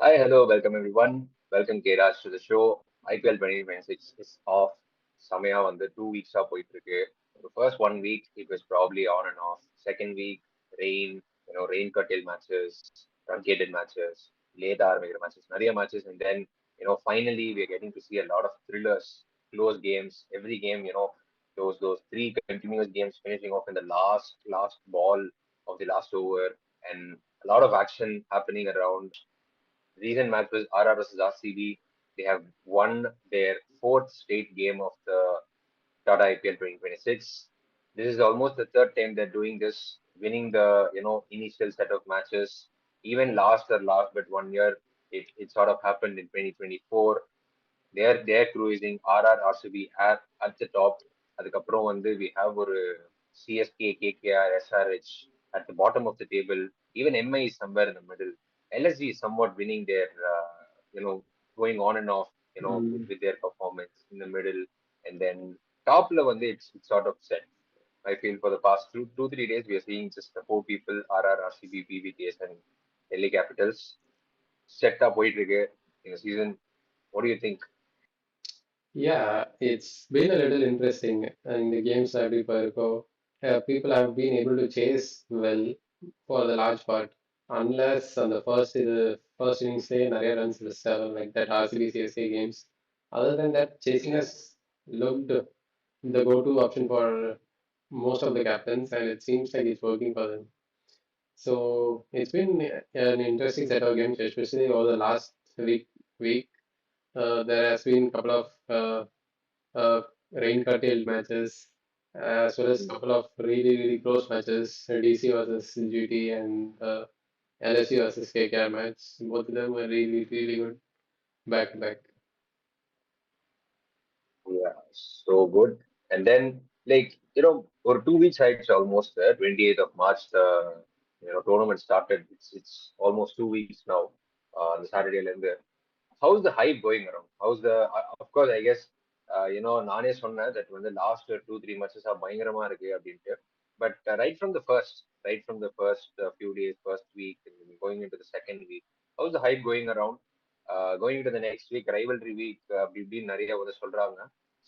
Hi, hello, welcome everyone. Welcome Keras to the show. IPL 2026 is off. Samaya on the 2 weeks up போயிட்டு The first 1 week it was probably on and off. Second week rain, rain curtailed matches, truncated matches, late ஆரம்பிக்கிற matches, நிறைய matches, and then finally we're getting to see a lot of thrillers, close games. Every game, those three continuous games finishing off in the last ball of the last over, and a lot of action happening around. Recent match was RR versus RCB. They have won their fourth straight game of the Tata IPL 2026. This is almost the third time they're doing this, winning the initial set of matches. Even last but 1 year, it sort of happened in 2024. They're cruising. RR RCB at the top. அதுக்கப்புறம் we have ஒரு CSK, KKR, SRH at the bottom of the table. Even MI is somewhere in the middle. LSG is somewhat winning their, going on and off, with their performance in the middle. And then top level, it's sort of set. I feel for the past 3 days, we are seeing just the four people, RR, RCB, PVKs, and LA Capitals, set up in the season. What do you think? Yeah, it's been a little interesting in the games I prefer. People have been able to chase well for the large part, unless on the first innings say நிறைய runs with seven like that RCB CSK games. Other than that, chasing has looked the go-to option for most of the captains, and it seems like it's working for them. So it's been an interesting set of games, especially over the last week. There has been a couple of uh, rain curtailed matches, as well as a couple of really close matches, DC versus GT and LSU versus KKR match. Both of them were really good back to back. Yeah, so good. And then, for 2 weeks, it's almost 28th of March, the tournament started. It's almost 2 weeks now, on the Saturday. And how's the hype going around? Of course, I guess, நானே சொன்னேன் that when the last 2 3 matches are பயங்கரமா இருக்கு அப்படின்ட்டு. But right from the first few days, first week, and then going into the second week, how's the hype going around? Going into the next week, rivalry week, அப்படி இப்படின்னு நிறைய வந்து சொல்றாங்க.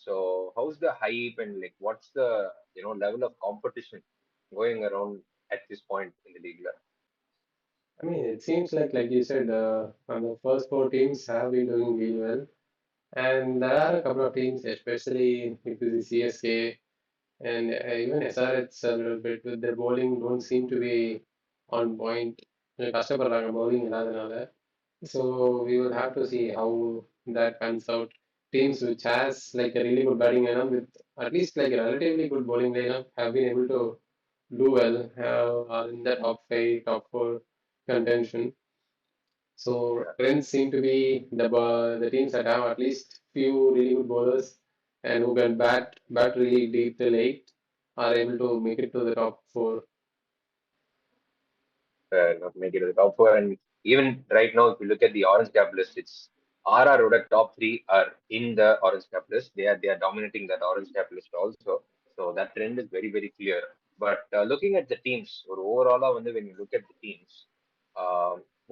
So how's the hype, and like what's the level of competition going around at this point in the league? I mean, it seems like you said, the first four teams have been doing really well, and there are a couple of teams, especially if you see CSK and even SRH a little bit with their bowling, don't seem to be on point. கஷ்டப்படுறாங்க bowling இல்லாதனால. So we will have to see how that pans out. Teams which has like a really good batting lineup with at least like a relatively good bowling lineup have been able to do well, are in the top five, top four contention. So trends seem to be the teams that have at least few really good bowlers and who can bat really deep till eight are able to make it to the top four. Not make it to the top four. And even right now, if you look at the orange cap list, it's RR Roda top three are in the orange cap list. They are dominating that orange cap list also. So that trend is very clear. But looking at the teams, or overall, when you look at the teams,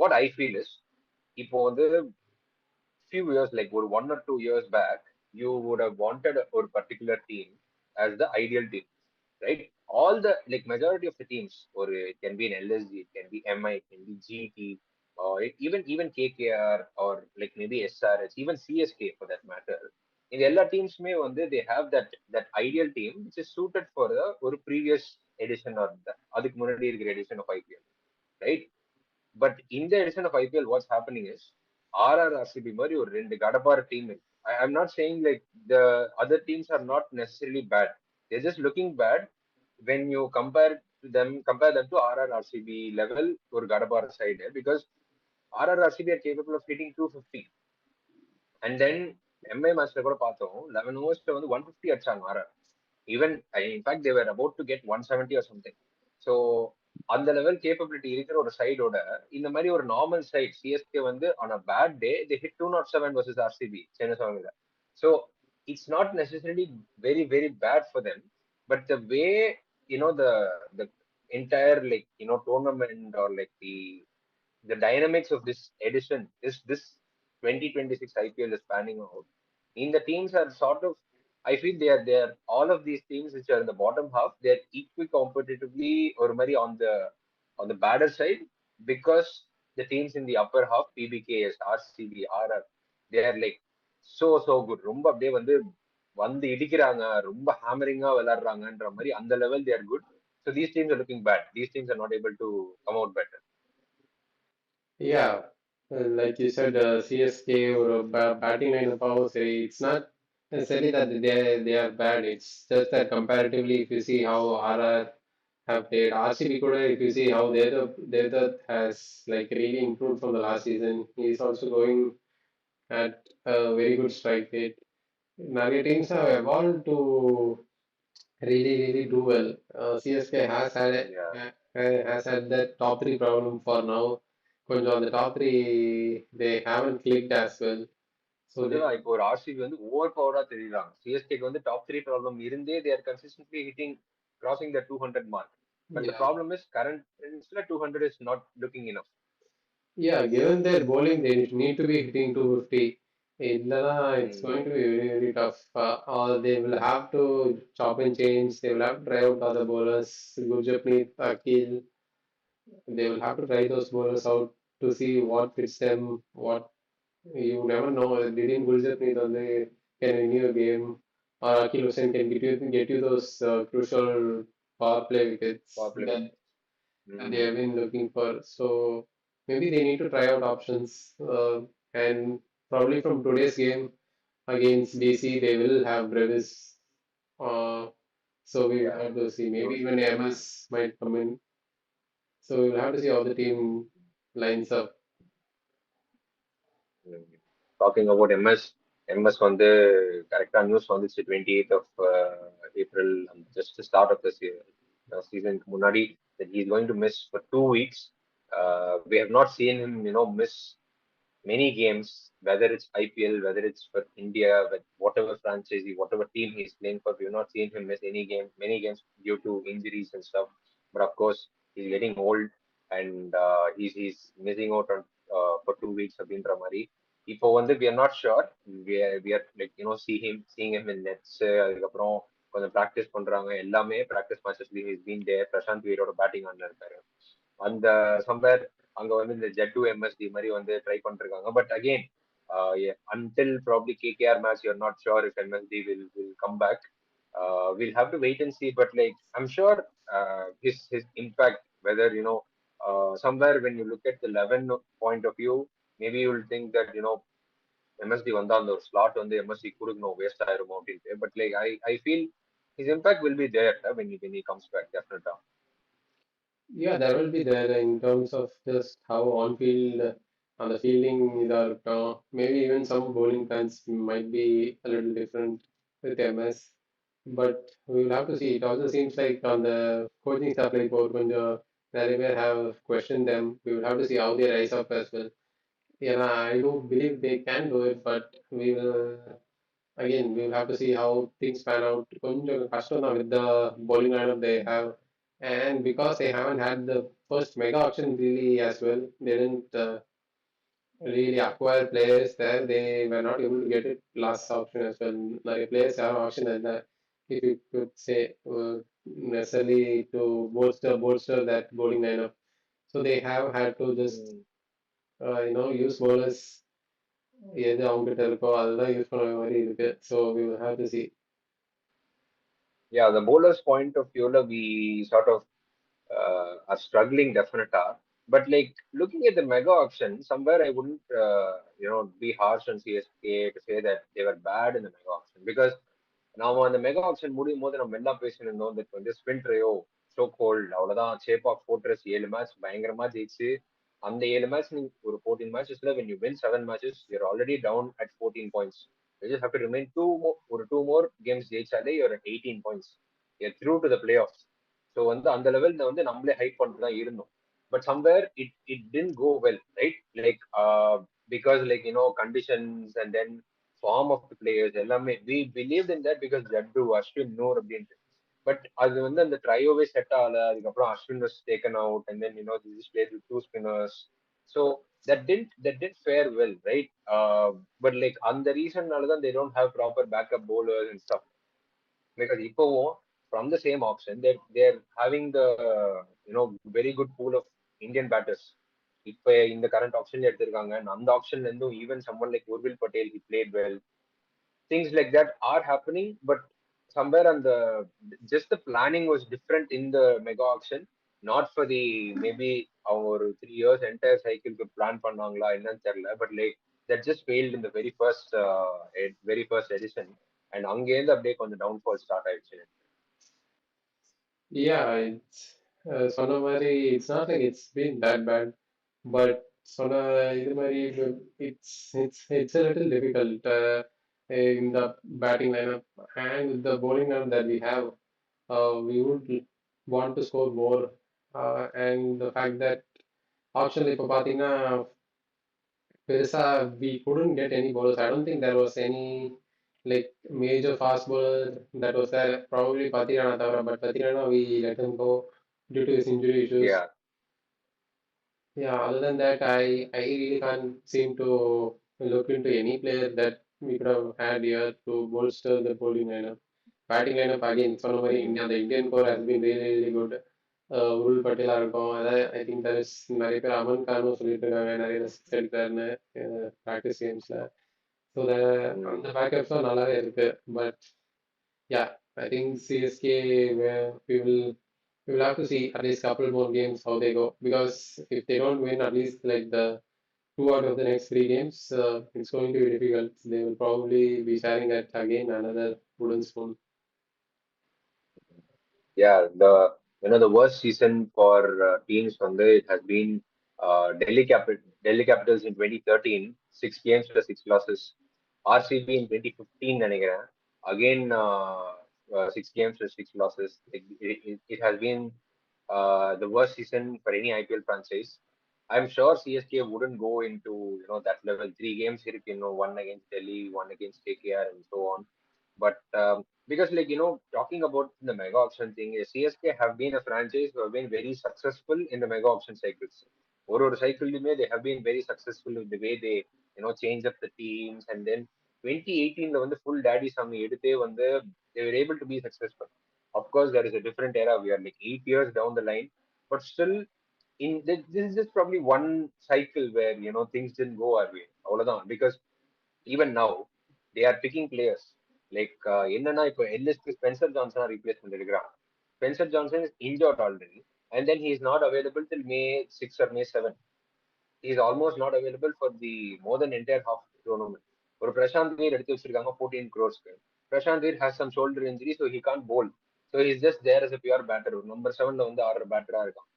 what I feel is, இப்போ வந்து few years, like or 1 or 2 years back, you would have wanted a particular team as the ideal team, right? All the like majority of the teams, or it can be an LSG, it can be MI, it can be GT, or even KKR, or like maybe SRH, even CSK for that matter. In எல்லா teams they have that ideal team which is suited for the ஒரு previous edition or அதுக்கு முன்னாடி இருக்கிற edition of IPL, right? But in the edition of IPL, what's happening is RRRCB மாதிரி ஒரு ரெண்டு கடப்பார team இருக்கு. I'm not saying like the other teams are not necessarily bad. They're just looking bad when you compare them to RRRCB level ஒரு கடப்பார side, because RRRCB are capable of hitting 250. And then MI matchல கூட பார்த்தோம் 11 ஓவர்ஸ்ல வந்து 150 அடிச்சாங்க RR. Even in fact they were about to get 170 or something. So அந்த level capability இருக்கிற ஒரு சைடோட இந்த மாதிரி ஒரு நார்மல் சைட் சிஎஸ்கே வந்து on a bad day they hit 207 versus RCB Chennai. So it's not necessarily very bad for them, but the way the entire, like, tournament, or like the dynamics of this edition is this 2026 IPL is panning out. In the teams are sort of, I feel they are all of these teams which are in the bottom half, they're equally competitively or maybe on the badder side because the teams in the upper half, PBKS, RCB, RR, they are like so good. ரொம்ப அப்படியே வந்து இடிக்கிறாங்க ரொம்ப ஹேமரிங்கா விளையாடுறாங்கன்ற மாதிரி அந்த level they are good. So these teams are looking bad. These teams are not able to come out better. Yeah, like you said, CSK or batting lineup, say it's not necessarily that they are bad. It's just that comparatively, if you see how RR have played, RCB could, if you see how the has like really improved from the last season. He's also going at a very good strike rate. நிறைய teams have evolved to really do well. CSK Yeah. has had that top three problem for now. கொஞ்சம் அந்த top three they haven't clicked as well. So they அதுதான் இப்போ ஒரு RCB over பவரா தெரியுறாங்க. சிஎஸ்கேக்கு top three problem இருந்தே they are consistently hitting crossing the 200 mark. But the yeah problem is current trends 200 is not looking enough. yeah given their bowling they need to be hitting 250. இல்லனா it's Hmm. going to be very tough. Or they will have to chop and change. They will have to try out other bowlers. Gurjapneet, Akil. They will have to try those bowlers out to see what fits them, what you never know. Didn't Gulzarpreet on the can win you a game, or Akil Hussain can get you those crucial power play Power wickets play that they have Hmm. been looking for. So maybe they need to try out options. And probably from today's game against DC, they will have Brevis. Uh, so we will Yeah. have to see. Maybe So even MS might come in. So we'll have to see how the team lines up. mm, talking about MS கரெக்டா news வந்துச்சு 28th of April, just the start of the season முன்னாடி that he is going to miss for 2 weeks. We have not seen him miss many games, whether it's IPL, whether it's for India, with whatever franchise, whatever team he's playing for. We've not seen him miss many games due to injuries and stuff. But of course, he's getting old and he's missing out on for 2 weeks அப்படின்ற மாதிரி. இப்போ we are not sure. We are like seeing him in nets. அதுக்கப்புறம் கொஞ்சம் practice பண்றாங்க எல்லாமே practice மேட்சஸ்ல is been there. Prashanth வீரோட batting ஆன்ல இருக்காரு அந்த சம்பர் அங்க இந்த ஜெட்டு எம்எஸ்டி மாதிரி ட்ரை பண்ணிருக்காங்க. But again until probably KKR match, you're not sure if MSD will come back. We'll have to wait and see. But like I'm sure his impact, whether somewhere when you look at the 11 point of view, maybe you'll think that MSD வந்தா அந்த ஒரு slot MSD கொடுக்கணும் waste ஆயிருமோ அப்படின்ட்டு. But like I feel his impact will be there when he comes back definitely. Yeah, there will be there in terms of just how on field and the fielding இதா இருக்கும். Maybe even some bowling plans might be a little different with MS. But we will have to see. It also seems like on the coaching staff, like இப்போ கொஞ்சம் நிறைய பேர் have questioned them. We will have to see how they rise up as well. Yeah, I do believe they can do it, but we will again, we'll have to see how things pan out. கொஞ்சம் கஷ்டம் தான் with the bowling lineup they have, and because they haven't had the first mega auction really as well, they didn't really acquire players there. They were not able to get it last auction as well. நிறைய players have auction and if you could say necessarily to bolster that bowling lineup. So they have had to just use bowlers எது அவங்ககிட்ட இருக்கோ அதுதான் use பண்ண மாதிரி இருக்கு. So we will have to see. Yeah, the bowler's point of view, we sort of are struggling definitely. But like looking at the mega auction, somewhere I wouldn't, be harsh on CSK to say that they were bad in the mega auction because now on the mega auction, முடியும் போது நம்ம என்ன பேசியிருந்தோம் that spin trio so called அவ்வளவுதான் Chepauk fortress 7 match பயங்கரமா ஜெயிச்சு அந்த 7 match நீ ஒரு 14 மேட்சஸ்ல when you win 7 matches you're already down at 14 points. You just have to remain two more games ஜெயிச்சாலே you're at 18 points. You're through to the playoffs. So அந்த லெவல்ல நம்மளே ஹைட் பண்ணிட்டு தான் இருந்தோம். But somewhere it didn't go well, right? Like because like conditions and then form of the players எல்லாமே we believed in that because ஜட்டு அஸ்வின் நூர் அப்படின்ட்டு. But அது அந்த ட்ரையோவே செட் ஆகல. அதுக்கப்புறம் Ashwin was taken out and then they just played with two spinners. So that didn't fare well, right? But like on the reason they don't have proper backup bowlers and stuff. Because இப்போ from the same option they're having the very good pool of Indian batters. இப்ப இந்த current option எடுத்திருக்காங்க. And அந்த option இருந்தும் even someone like Urvil Patel, he played well. Things like that are happening, but somewhere on the just the planning was different in the mega auction. Not for the maybe அவங்க ஒரு 3 years entire cycle plan பண்ணாங்களா என்னன்னு தெரியல. But like that just failed in the very first edition. And அங்கேருந்து அப்படியே கொஞ்சம் downfall start ஆயிடுச்சு. Yeah, it's சொன்ன மாதிரி it's not like it's been that bad, but சொன்ன இது மாதிரி it's a little difficult in the batting lineup and with the bowling lineup that we have. We would want to score more, and the fact that auction இப்போ பார்த்தீங்கன்னா பெருசா we couldn't get any bowlers. I don't think there was any like major fast bowler that was there. Probably Patirana தவிர, but Patirana we let him go due to his injury issues. Yeah. Yeah, other than that, I really can't seem to look into any player that we could have had here to bolster the bowling lineup. Batting lineup again, சொன்ன மாதிரி Mm. India, the Indian core has been really really good. உருள் பட்டேலா இருக்கும் அதான் I think there is நிறைய பேர் அமன் கானும் சொல்லிட்டு இருக்காங்க நிறைய சிக்ஸ் எடுத்தாருன்னு ப்ராக்டிஸ் கேம்ஸ்ல ஸோ Mm. அந்த பேக்கப்ஸும் நல்லாவே இருக்கு but yeah, I think CSK we will have to see at least couple more games how they go because if they don't win at least like the two out of the next three games, it's going to be difficult. They will probably be staring at again another wooden spoon. Yeah, the worst season for teams from there it has been Delhi Capitals in 2013, 6 games plus 6 losses. RCB in 2015, நினைக்கிறேன். Again, 6 games plus 6 losses. It has been the worst season for any IPL franchise. I'm sure CSK wouldn't go into that level. 3 games, one against Delhi, one against KKR, and so on. But because talking about the mega auction thing, CSK have been a franchise who have been very successful in the mega auction cycles. ஒரு cycle they have been very successful with the way they change up the teams. And then 2018 வந்து full daddy sami எடுத்தே வந்து they were able to be successful. Of course there is a different era, we are like 8 years down the line, but still this is just probably one cycle where things didn't go our way அவ்வளவுதான். Because even now they are picking players like என்னன்னா இப்போ எல்எஸ்க்கு Spencer ஜான்சனா replace பண்ணிருக்கிறான். Spencer Johnson is injured already, and then he is not available till May 6 or May 7. He is almost not available for the more than entire half tournament. ஒரு பிரசாந்த் வீர் எடுத்து வச்சிருக்காங்க 14 crores. Prashant Veer has some shoulder injury, so he can't bowl. So he's just there as a pure batter. Number 7ல வந்து ஆடுற பேட்டரா இருக்கான்.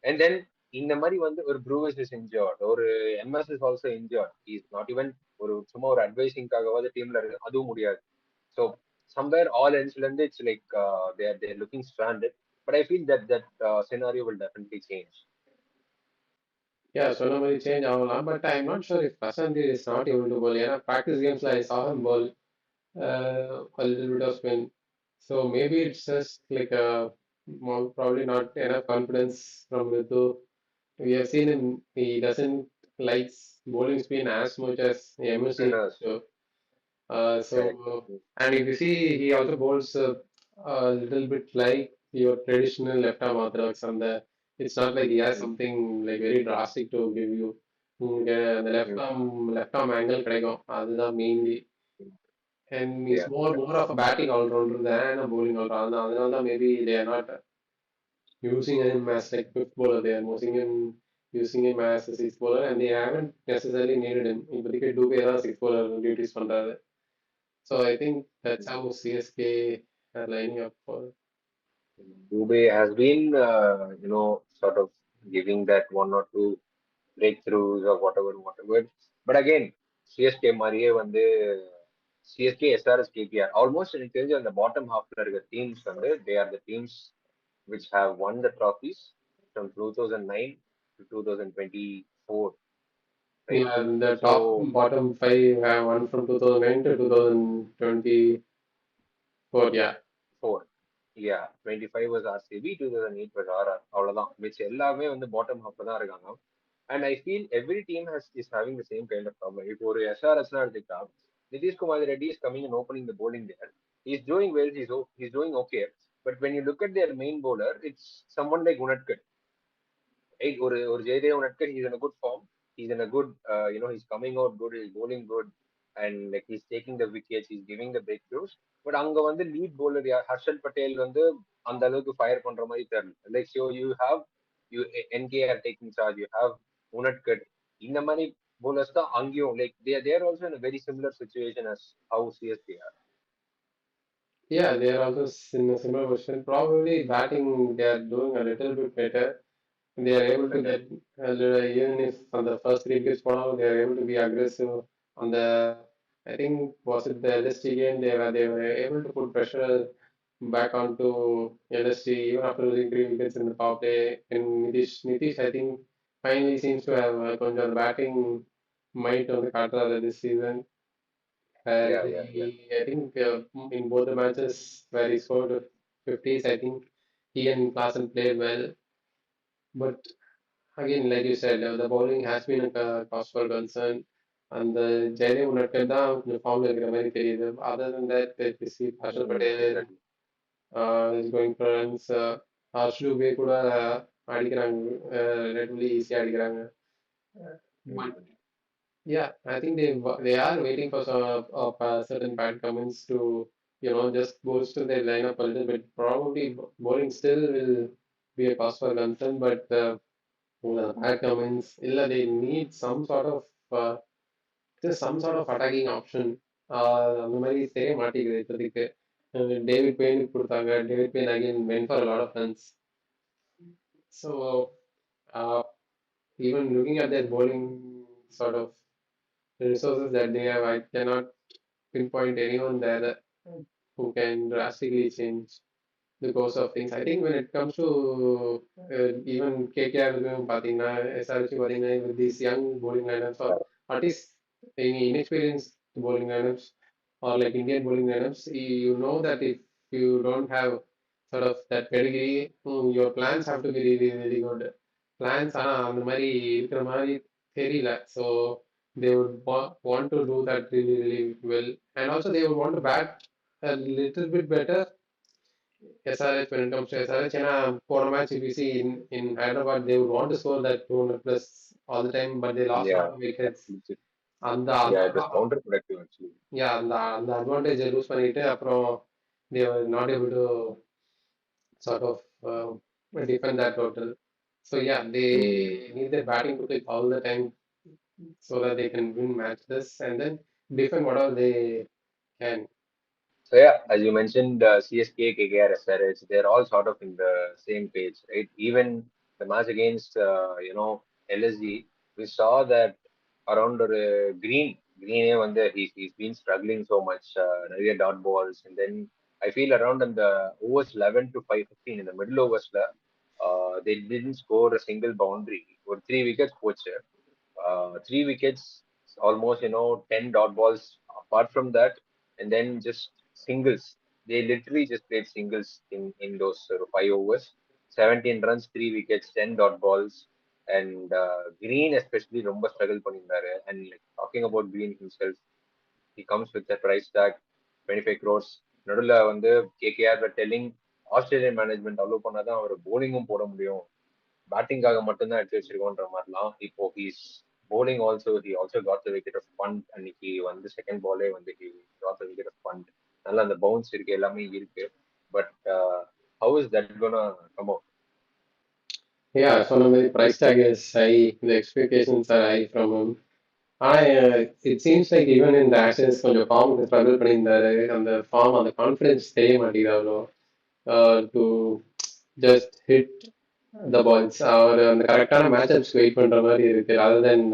And then இந்த மாதிரி வந்து ஒரு ப்ரூவஸ் இஸ் இன்ஜர்ட், ஒரு MS is also injured. Is not even சும்மா ஒரு அட்வைசிங்காகவாது டீம்ல இருக்கு, அதுவும் முடியாது. ஸோ somewhere all ends இருந்து it's like they're looking stranded. But I feel that scenario will definitely change. Yeah, சொன்ன மாதிரி சேஞ்ச் ஆகலாம் but I am not sure if Prashanth is not able to bowl ஏன்னா ப்ராக்டிஸ் கேம்ஸ்ல I saw him ball a little bit of spin. So maybe it's just like probably not enough confidence from Ritu. We have seen him, he doesn't likes bowling spin as much as MSC. Spinners. So, Correct. and if you see, he also bowls a little bit like your traditional left arm orthodox on the. It's not like he has something like very drastic to give you. The Mm. left arm angle கிடைக்கும் அதுதான் mainly and he's Yeah. more of a batting all rounder than a bowling all rounder. அதனால தான் maybe they are not using him as like fifth bowler. They are using him as a sixth bowler, and they haven't necessarily needed him. இப்போதைக்கு டூபே தான் sixth bowler duties பண்றாரு. So I think that's how CSK are lining up for. Dubey has been, sort of giving that one or two breakthroughs or whatever. But again, CSK மாதிரியே வந்து CSK, SRS, KPR almost எனக்கு தெரிஞ்சு அந்த bottom ஹாஃப்ல இருக்க teams வந்து they are the teams which have won the trophies from 2009 to 2024, right? Yeah, the So top bottom five have won from 2009 to 2024. Yeah, 4, yeah, 25 was RCB, 2008 was RR. அவ்வளவுதான். மிச்ச எல்லாமே வந்து பாட்டம் ஹாஃப்ல தான் இருக்காங்க. And I feel every team is having the same kind of problem. If ஒரு SRS எடுத்துக்கிட்டா, Nitish Kumar Reddy is coming and opening the bowling there. He's doing well. He's doing okay. But when you look at their main bowler, it's someone like Unadkat. Right? Or Jaydev Unadkat, he's in a good form. He's in a good, he's coming out good. He's bowling good, and like he's taking the wickets. He's giving the breakthroughs. But அங்க வந்து lead bowler Harshal Patel வந்து அந்த அளவுக்கு fire பண்ற மாதிரி தெரியல. Like so you have you NKR taking charge. You have Unadkat. இந்த மாதிரி bowlers தான் அங்கேயும் like they are also in a very similar situation as how CSK are. Yeah, they are also in a similar position. Probably batting, they are doing a little bit better. They are able to Better. get, even if on the first three wickets, they are able to be aggressive. On the, I think, was it the LST game? They were able to put pressure back onto LST even after losing three wickets in the power play. And Nitish, I think, finally seems to have கொஞ்சம் batting might on the Katra this season. Yeah, Where yeah, yeah. I think in both the matches where he scored 50s, I think he and Klassen played well. But again, like you said, the bowling has been a cause for concern. And the Jaydev Unadkat தான் கொஞ்சம் ஃபார்ம்ல இருக்கிற மாதிரி தெரியுது. Other than that, if you see Harshal Patel Exactly. is going for runs, Harsh Dubey கூட அடிக்கிறாங்க, relatively ஈஸியாக அடிக்கிறாங்க. But Mm. yeah, I think they are waiting for some of certain bad comments to just boost their lineup a little bit. Probably bowling still will be a cause for concern, but bad comments, illa they need some sort of just some sort of attacking option. அந்த மாதிரி தெரிய மாட்டேங்குது இப்போதைக்கு. David பெயினுக்கு கொடுத்தாங்க. David pain again went for a lot of runs. So uh, even looking at their bowling sort of resources that they have, I cannot pinpoint anyone there who can drastically change the course of things. I think when it comes to even KKR, பார்த்தீங்கன்னா, SRH பார்த்தீங்கன்னா, with these young bowling lineups or at least any inexperienced bowling lineups or like Indian bowling lineups, you know that if you don't have sort of that pedigree, your plans have to be really, really good. Plans ஆனா அந்த மாதிரி இருக்கிற மாதிரி தெரியல. So they would want to do that really, really well. And also they would want to bat a little bit better SRH when it comes to SRH. ஏன்னா போன match if you see in Hyderabad, they would want to score that 200 plus all the time, but they lost a lot Yeah. of wickets. Absolutely. அந்த Yeah, it was அந்த counterproductive actually. yeah, அந்த advantage loose பண்ணிட்டு அப்புறம் they were not able to sort of defend that total. So yeah, Mm. they need their batting to click all the time so that they can win matches and then defend whatever they can. So yeah, as you mentioned, CSK, KKR, SRH, they're all sort of in the same page, right? Even the match against, LSG, we saw that around Green, when he's been struggling so much, நிறைய dot balls, and then I feel around in the overs 11 to 5:15 in the middle overs, they didn't score a single boundary. Or 3 wickets poacher. 3 wickets, almost 10 dot balls. Apart from that, and then just singles. They literally just played singles in those 5 overs. 17 runs, 3 wickets, 10 dot balls, and Green especially ரொம்ப struggle பண்ணியிருந்தாரு. And like, talking about Green himself, he comes with a price tag 25 crores. நடுவில் வந்து KKR telling Australian management allow பண்ணாதான் அவர் போலிங்கும் போட முடியும், பேட்டிங்காக மட்டும்தான் எடுத்து வச்சிருக்கோன்ற மாதிரிலாம். இப்போ he's bowling also, he also got the wicket of punt, அன்னைக்கு வந்து செகண்ட் பாலே வந்து he got the wicket of punt. நல்லா அந்த பவுன்ஸ் இருக்கு, எல்லாமே இருக்கு. But how is that gonna come out? Yeah, சொன்ன மாதிரி price tag is high, the expectations are high from him. It seems like even in the Ashes கொஞ்சம் form struggle பண்ணியிருந்தாரு. அந்த ஃபார்ம் அந்த கான்ஃபிடன்ஸ் தெரிய மாட்டேங்குது அவ்வளோ. To just hit the balls அவர் அந்த கரெக்டான மேட்சப்ஸ் வெயிட் பண்ற மாதிரி இருக்கு. Other than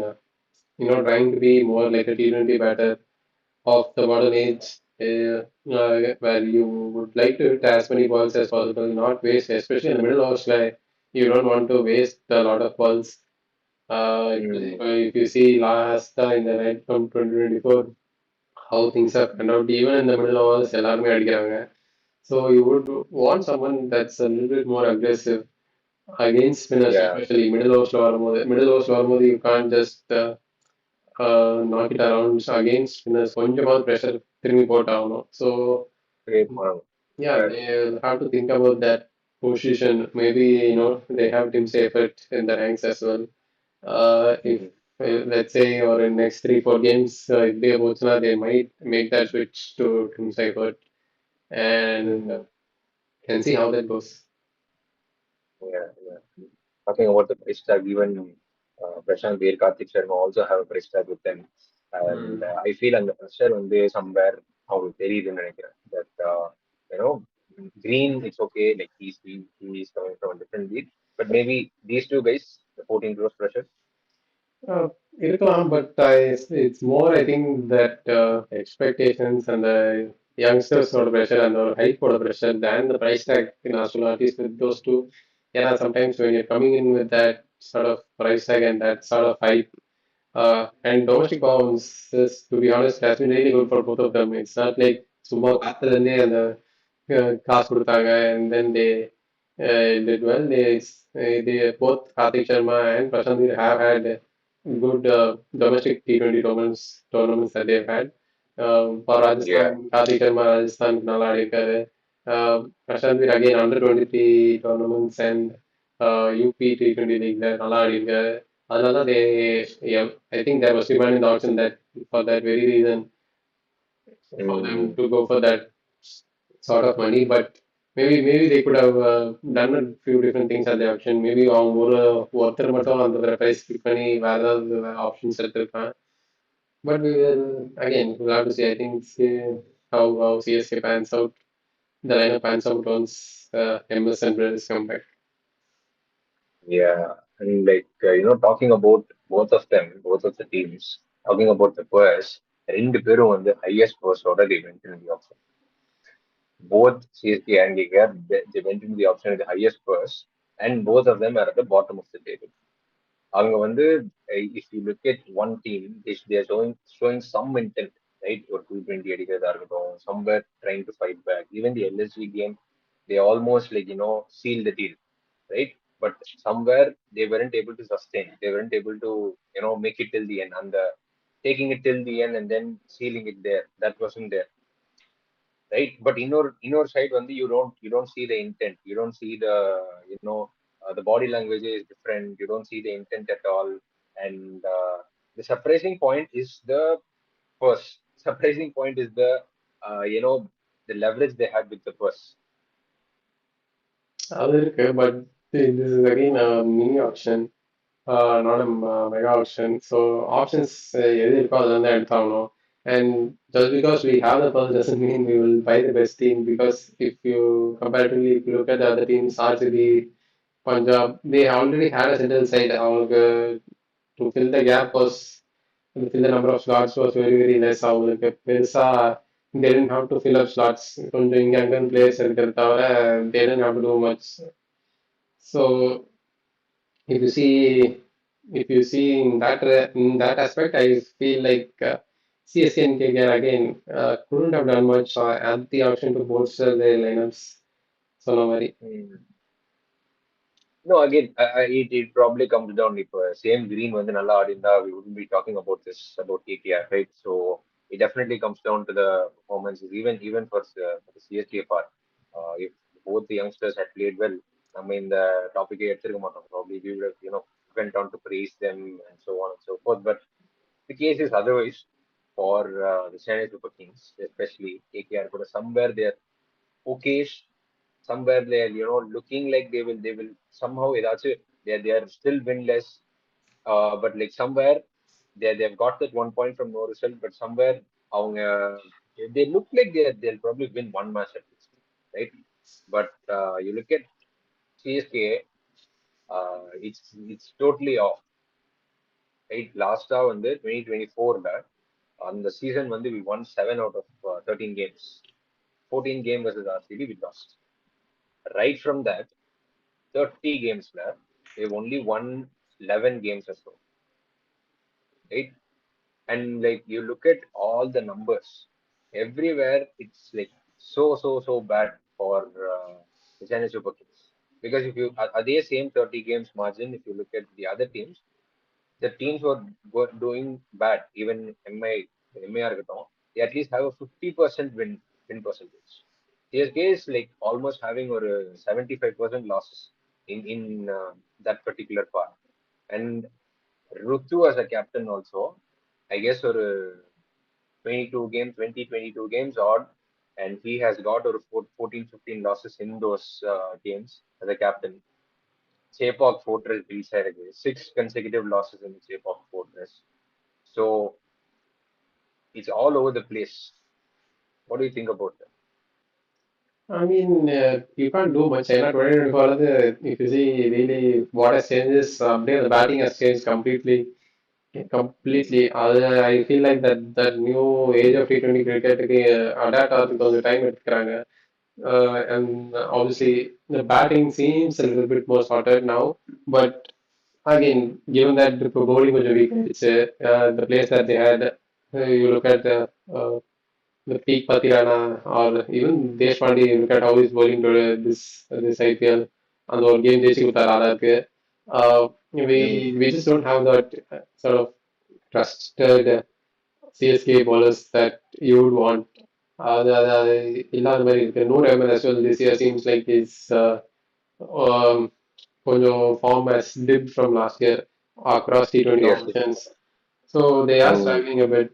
trying to be more like a T20 batter of the modern age, where you would like to hit as many balls as possible, not waste, especially in the middle overs, like you don't want to waste a lot of balls. Mm. If you see last in the night from 2024, how things have turned out, even in the middle overs, எல்லாருமே அடிக்கிறாங்க. So you would want someone that's a little bit more aggressive. against spinners, Yeah. especially middle overs வரும்போது you can't just knock it around. So against spinners, கொஞ்சமாவது pressure திரும்பி போட்டாகணும். So Great one. yeah, Correct. they have to think about that position. Maybe they have Tim Seifert in the ranks as well. If Mhm. let's say or in next 3 4 games, if they both they might make that switch to Tim Seifert and Mhm. and see how that goes. Yeah, yeah. Talking about the price tag, even Prashant Veer, Karthik Sharma also have a price tag with them. And Hmm. I feel அந்த pressure வந்து somewhere அவங்களுக்கு தெரியுதுன்னு நினைக்கிறேன். That, you know, Green, it's okay, like he's coming from a different league. But maybe these two guys, the 14 crores pressure. Uh, இருக்கலாம், but it's more I think that expectations and the youngsters sort of pressure and the hype sort of pressure than the price tag நான் சொல்லுவேன், at least with those two. ஏன்னா sometimes when you're coming in with that sort of price tag and that sort of hype, and domestic bounces, to be honest, has been really good for both of them. It's not like சும்மா காத்துல இருந்தே அந்த காசு கொடுத்தாங்க and then they did well. They both Karthik Sharma and Prashant Veer have had good domestic T20 tournaments that they've had. For Rajasthan, Yeah. Karthik Sharma, Rajasthan நல்லா ஆடிருக்காரு. Prashant Veer again under 23 tournaments and UP T20 league நல்லா ஆடிருக்காரு. அதனால yeah, I think there was demand in the auction that for that very reason for them Mm. to go for that sort of money. But maybe they could have done a few different things at the auction. Maybe அவங்க ஒருத்தர் மட்டும் அந்த price pick பண்ணி வேற ஏதாவது options எடுத்திருக்கலாம். But we will again we'll have to see. I think how CSK pans out, the lineup pans out once MS and Brothers come back. Yeah. And like, talking about both of them, both of the teams, talking about the players, ரெண்டு பேரும் வந்து highest first order they went in the auction. Both CSK and KKR, they went into the option with the highest purse, and both of them are at the bottom of the table. அவங்க வந்து if you look at one team, they are showing some intent, right? ஒரு 220 அடிக்கிறதா இருக்கட்டும், somewhere trying to fight back. Even the LSG game, they almost like seal the deal, right? But somewhere they weren't able to sustain. They weren't able to make it till the end. And the taking it till the end and then sealing it there, that wasn't there, right? But in your side when you don't see the intent, you don't see the the body language is different, you don't see the intent at all. And the surprising point is the first surprising point is the the leverage they had with the first. அது இருக்கு, but this is again a mini auction. Not a mega auction. So options எது இருக்கோ அது வந்து எடுத்தாகணும். And just because we have the pulse doesn't mean we will buy the best team. Because if you comparatively if you look at the other teams, RCB, Punjab, they already had a central side. அவங்களுக்கு to fill the gap was to fill the number of slots was very less. அவங்களுக்கு பெருசா they didn't have to fill up slots. கொஞ்சம் இங்க அங்க players இருக்கிறத தவிர they didn't have to do much. So if you see in that aspect, I feel like CSK and KKR again couldn't have done much at the auction to bolster their lineups. சொன்ன மாதிரி. Hmm. No, again, it probably comes down if same green வந்து நல்லா ஆடிந்தா we wouldn't be talking about this about KKR, right? So it definitely comes down to the performances, even for the CSK part. If both the youngsters had played well, நம்ம இந்த டாபிக்கே எடுத்திருக்க மாட்டோம். Probably we would have went on to praise them and so on and so forth. But the case is otherwise for the Chennai Super Kings, especially KKR. But somewhere they're okay, somewhere they're looking like they will somehow ஏதாச்சும் they are still winless, but like somewhere they've got that 1 point from no result, but somewhere அவங்க they look like they'll probably win one match at least, right? But you look at CSK, it's totally off, right? Last வந்து 2024ல அந்த season வந்து we won 7 out of 13 games. 14 game versus RCB we lost. Right from that 30 games left. They've only won 11 games or so, right? And like you look at all the numbers, everywhere it's like so bad for the Chennai Super Kings. Because if you are they same 30 games margin, if you look at the other teams, the teams were doing bad. Even MI இருக்கட்டும், they at least have a 50% win percentage. CSK is like almost having or 75% losses in that particular part. And Rutu as a captain also, I guess or 22 games, 22 games odd, and he has got or 14, 15 losses in those games as a captain. Chepauk Fortress Beachside again. Six consecutive losses in the Chepauk Fortress. So it's all over the place. What do you think about that? I mean, you can't do much. China 2024, if you see really what has changed is the batting has changed completely. Completely. I feel like that new age of T20 cricket adapt ஆகிறதுக்கு கொஞ்சம் time எடுத்துக்கிறாங்க. And obviously the batting seems a little bit more sorted now. But again, given that the bowling was weak, it's the players that they had. You look at uh, the peak Patirana or even Deshpande, you look at how he's bowling to this IPL and our game ஜெயிச்சு கொடுத்தாரு ஆறாருக்கு. We just don't have that sort of trusted CSK bowlers that you would want. அது இல்லாத மாதிரி இருக்கு. No Rahman as well this year seems like his um, கொஞ்சம் form has dipped from last year across T20 Yes. competitions. So they are Mm. struggling a bit.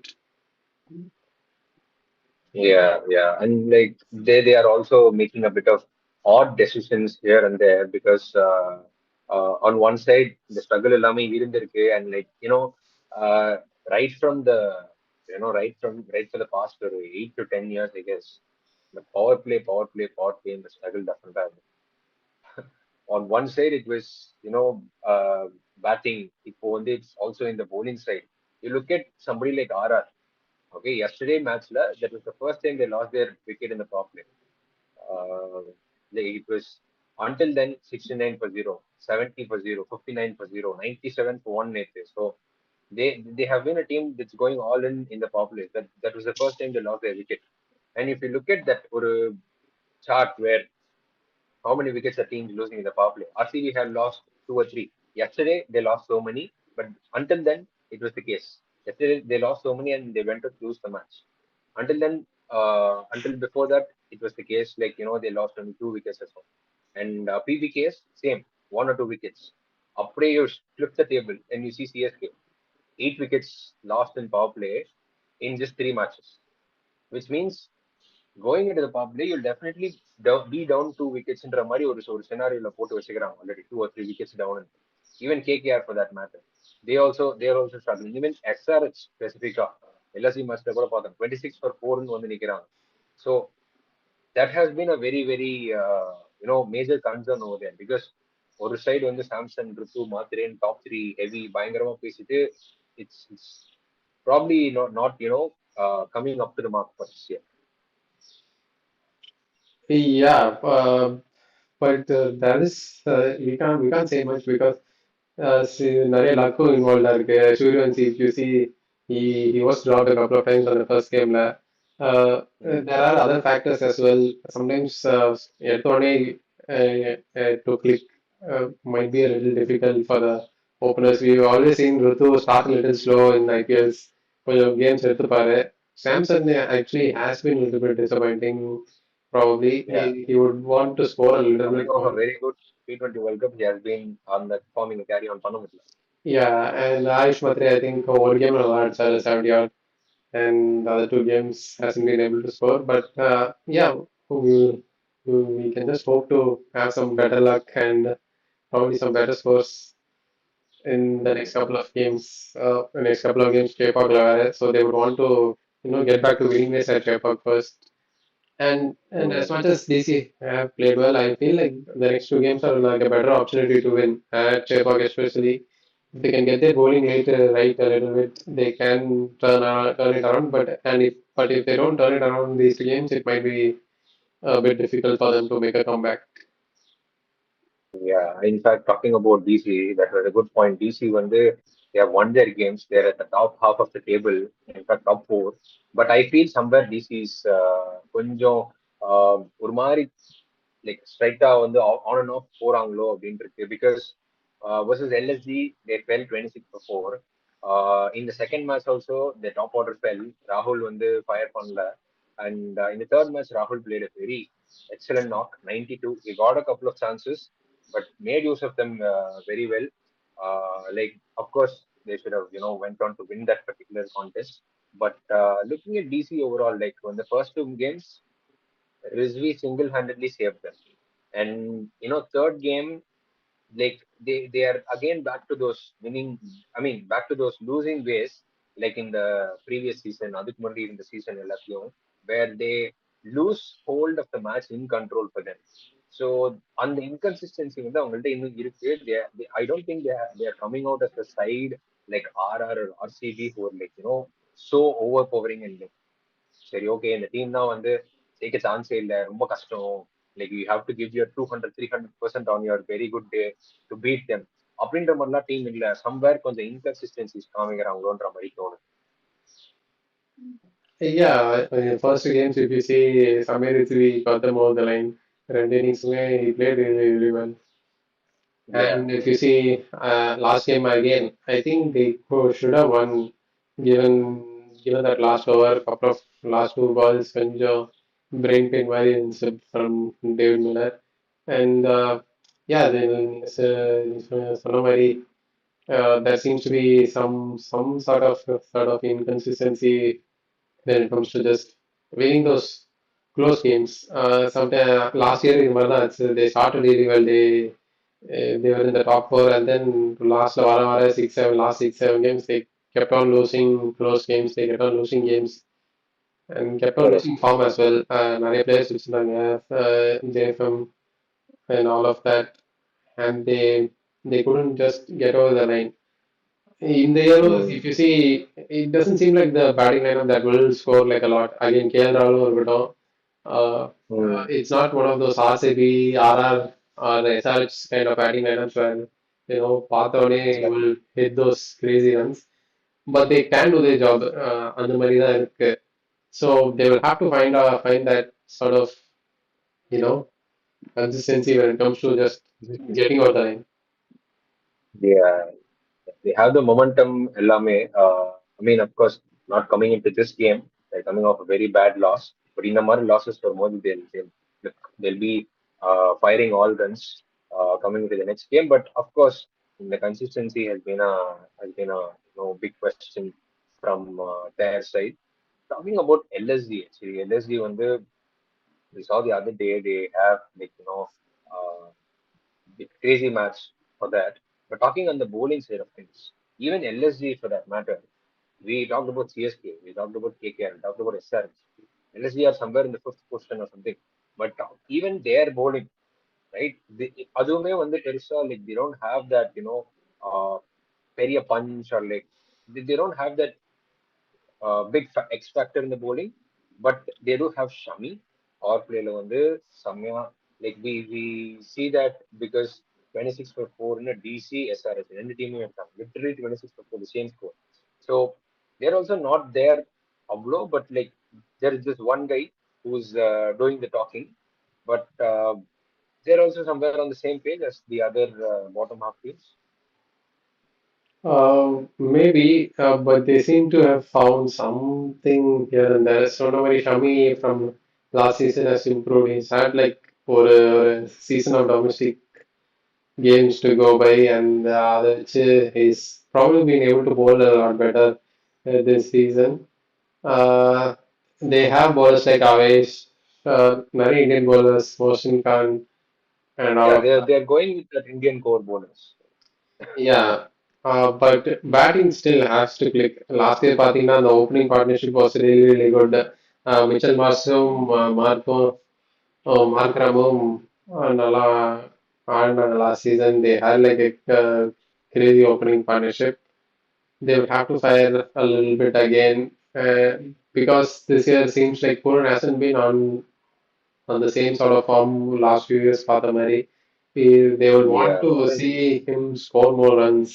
Yeah, yeah. And like they are also making a bit of odd decisions here and there because on one side the struggle எல்லாமே இருந்திருக்கு and like uh, right from the right for the past 8 to 10 years I guess the power play in the struggle definitely. On one side it was batting. இப்போ வந்து it's also in the bowling side. You look at somebody like RR. Okay, yesterday matchல that was the first time they lost their wicket in the power play. Uh, it was until then 69 for 0, 70 for 0, 59 for 0, 97 for 1 net. So they have been a team that's going all in the power play. That was the first time they lost their wicket. And if you look at that or chart where how many wickets a team is losing in the power play. RCB had lost two or three. Yesterday they lost so many, but until then it was the case. Yesterday they lost so many and they went to lose the match. Until then, until before that, it was the case. Like they lost only 2 wickets or so. And PVKs same 1 or 2 wickets. Après you flip the table and you see CSK 8 wickets lost in power play in just 3 matches, which means going into the power play, you'll definitely be down 2 wickets in மாதிரி ஒரு scenario போட்டு வச்சுக்கிறாங்க already 2 or 3 wickets down. And even KKR for that matter, they are also struggling. Even SRH specifica LSE matchல கூட பார்த்தோம் 26 for 4 ன்னு வந்து நிக்கிறாங்க. So that has been a very very major concern over there because ஒரு side வந்து Samson ருத்து மாத்திரேன் top three heavy பயங்கரமா பேசிட்டு it's probably not coming up to the mark for this year. Yeah, but that is we can't say much because நிறைய லக்கும் இன்வால்வ்டா இருக்கு. Suryavanshi, if you see, he was dropped a couple of times on the first gameல. There are other factors as well. Sometimes எடுத்த உடனே to click might be a little difficult for the openers. We've always seen Rutu start a little slow in IPLs. கொஞ்சம் games எடுத்துப்பாரு. Samson actually has been a little bit disappointing. Probably Yeah. he would want to score a little Coming bit off more. a very good T20 World Cup, he has been on that forming carry on பண்ண முடியல. Yeah, and Ayush Matre, I think one game had 70 odd, and the other two games hasn't been able to score. But yeah, we can just hope to have some better luck and probably some better scores in the next couple of games. The next couple of games, Chepak so they would want to get back to winning ways at Chepak first. And as Mm. much as DC have played well, I feel like the next two games are like a better opportunity to win at Chepauk especially. If they can get their bowling right a little bit, they can turn it around. But if they don't turn it around these two games, it might be a bit difficult for them to make a comeback. Yeah, in fact, talking about DC, that was a good point. DC, when they have won their games, they're at the top half of the table, in fact, top four. But I feel somewhere DC is கொஞ்சம் ஒரு மாதிரி like straight-ஆ வந்து on and off போறாங்களோ அப்படின்னு இருக்கு. Because versus LSG they fell 26 for 4. In the second match also the top order fell. Rahul வந்து fire பண்ணல. And in the third match Rahul played a very excellent knock, 92. He got a couple of chances but made use of them very well. Like of course they should have went on to win that particular contest. But looking at DC overall, like on the first two games Rizvi single-handedly saved them. And third game, like they are again back to those winning. I mean, back to those losing ways, like in the previous season, Aditya in the season எல்லாத்தையும், where they lose hold of the match in control for them. So on the inconsistency வந்து அவங்கள்ட்ட இன்னும் இருக்கு. I don't think they are coming out as a side like RR or RCB who are like so overpowering and சரி okay இந்த team தான் வந்து ஜெயிக்க சான்ஸே இல்லை ரொம்ப கஷ்டம் like you have to give your 200-300% on your very good day to beat them அப்படின்ற மாதிரிலாம் டீம் இல்ல சம்வேர் கொஞ்சம் இன்கன்சிஸ்டன்சிஸ் காமிக்கிறாங்களோன்ற மாதிரி தோணுது. Yeah, first games, if you see Samir Ritvi got them over the line, and innings he played really, really well. Yeah, And if you see last game again, I think they should have won given that last over, couple of last two balls, கொஞ்சம் brain pain மாதிரி இருந்துச்சு from David Miller. And yeah, then சொன்ன மாதிரி there seems to be some sort of inconsistency when it comes to just winning those close games. Sometime last year in Marla, they started really well. They were in the top four, and then last vara 6-7 last 6-7 games they kept on losing close games. They kept on losing games and kept on correct. losing form as well. நிறைய players வச்சிருந்தாங்க JFM and all of that, and they couldn't just get over the line. In the yellows, Mm, if you see, it doesn't seem like the batting lineup that will score like a lot. Again, KL Rahul or Vidal, mm, it's not one of those RCB, RR, or the SRH kind of batting lineups where, Pathone exactly. will hit those crazy runs. But they can do their job. அந்த மாதிரி தான் இருக்கு. So they will have to find that sort of, you know, consistency when it comes to just getting out the line. Yeah, they have the momentum எல்லாமே. I mean, of course, not coming into this game, they're coming off a very bad loss. But in the மாதிரி losses for more, they'll be firing all guns coming into the next game. But of course, the consistency has been a big question from their side. Talking about LSD, actually, LSD வந்து we saw the other day they have like uh, the crazy match for that. But talking on the bowling side of things, even LSG for that matter, we talked about CSK, we talked about KKR, we talked about SRH. LSG are somewhere in the fifth position or something. But even their bowling, right? அதுவுமே வந்து பெருசா like they don't have that பெரிய punch or like they don't have that X factor in the bowling, but they do have Shami or playல வந்து செம்மையா like we see that because 26 for 4 in a DC SRS ரெண்டு டீமும் எடுத்தாங்க literally 26 for 4 the same score. So they're also not there அவ்வளோ but like there is this one guy who's doing the talking, but they're also somewhere on the same page as the other bottom half teams. Maybe, but they seem to have found something here and there. So nobody Shami from last season has improved. He's had like for a season of domestic games to go by, and he's probably been able to bowl a lot better this season. Uh, they have bowlers like Avesh, many Indian bowlers, Mohsin Khan, and all Yeah, of they're that. they're going with that Indian core bowlers. Yeah, but batting still has to click. Last year, பார்த்தீங்கன்னா the opening partnership was really, really good. Mitchell மார்ஸும் மார்க்ரமும் நல்லா ஆடினாங்க last season. They had like a crazy opening partnership. They will have to fire a little bit again because this year seems like Pooran hasn't been on the same sort of form last few years பார்த்த மாதிரி. They would want Yeah, to Puran. see him score more runs.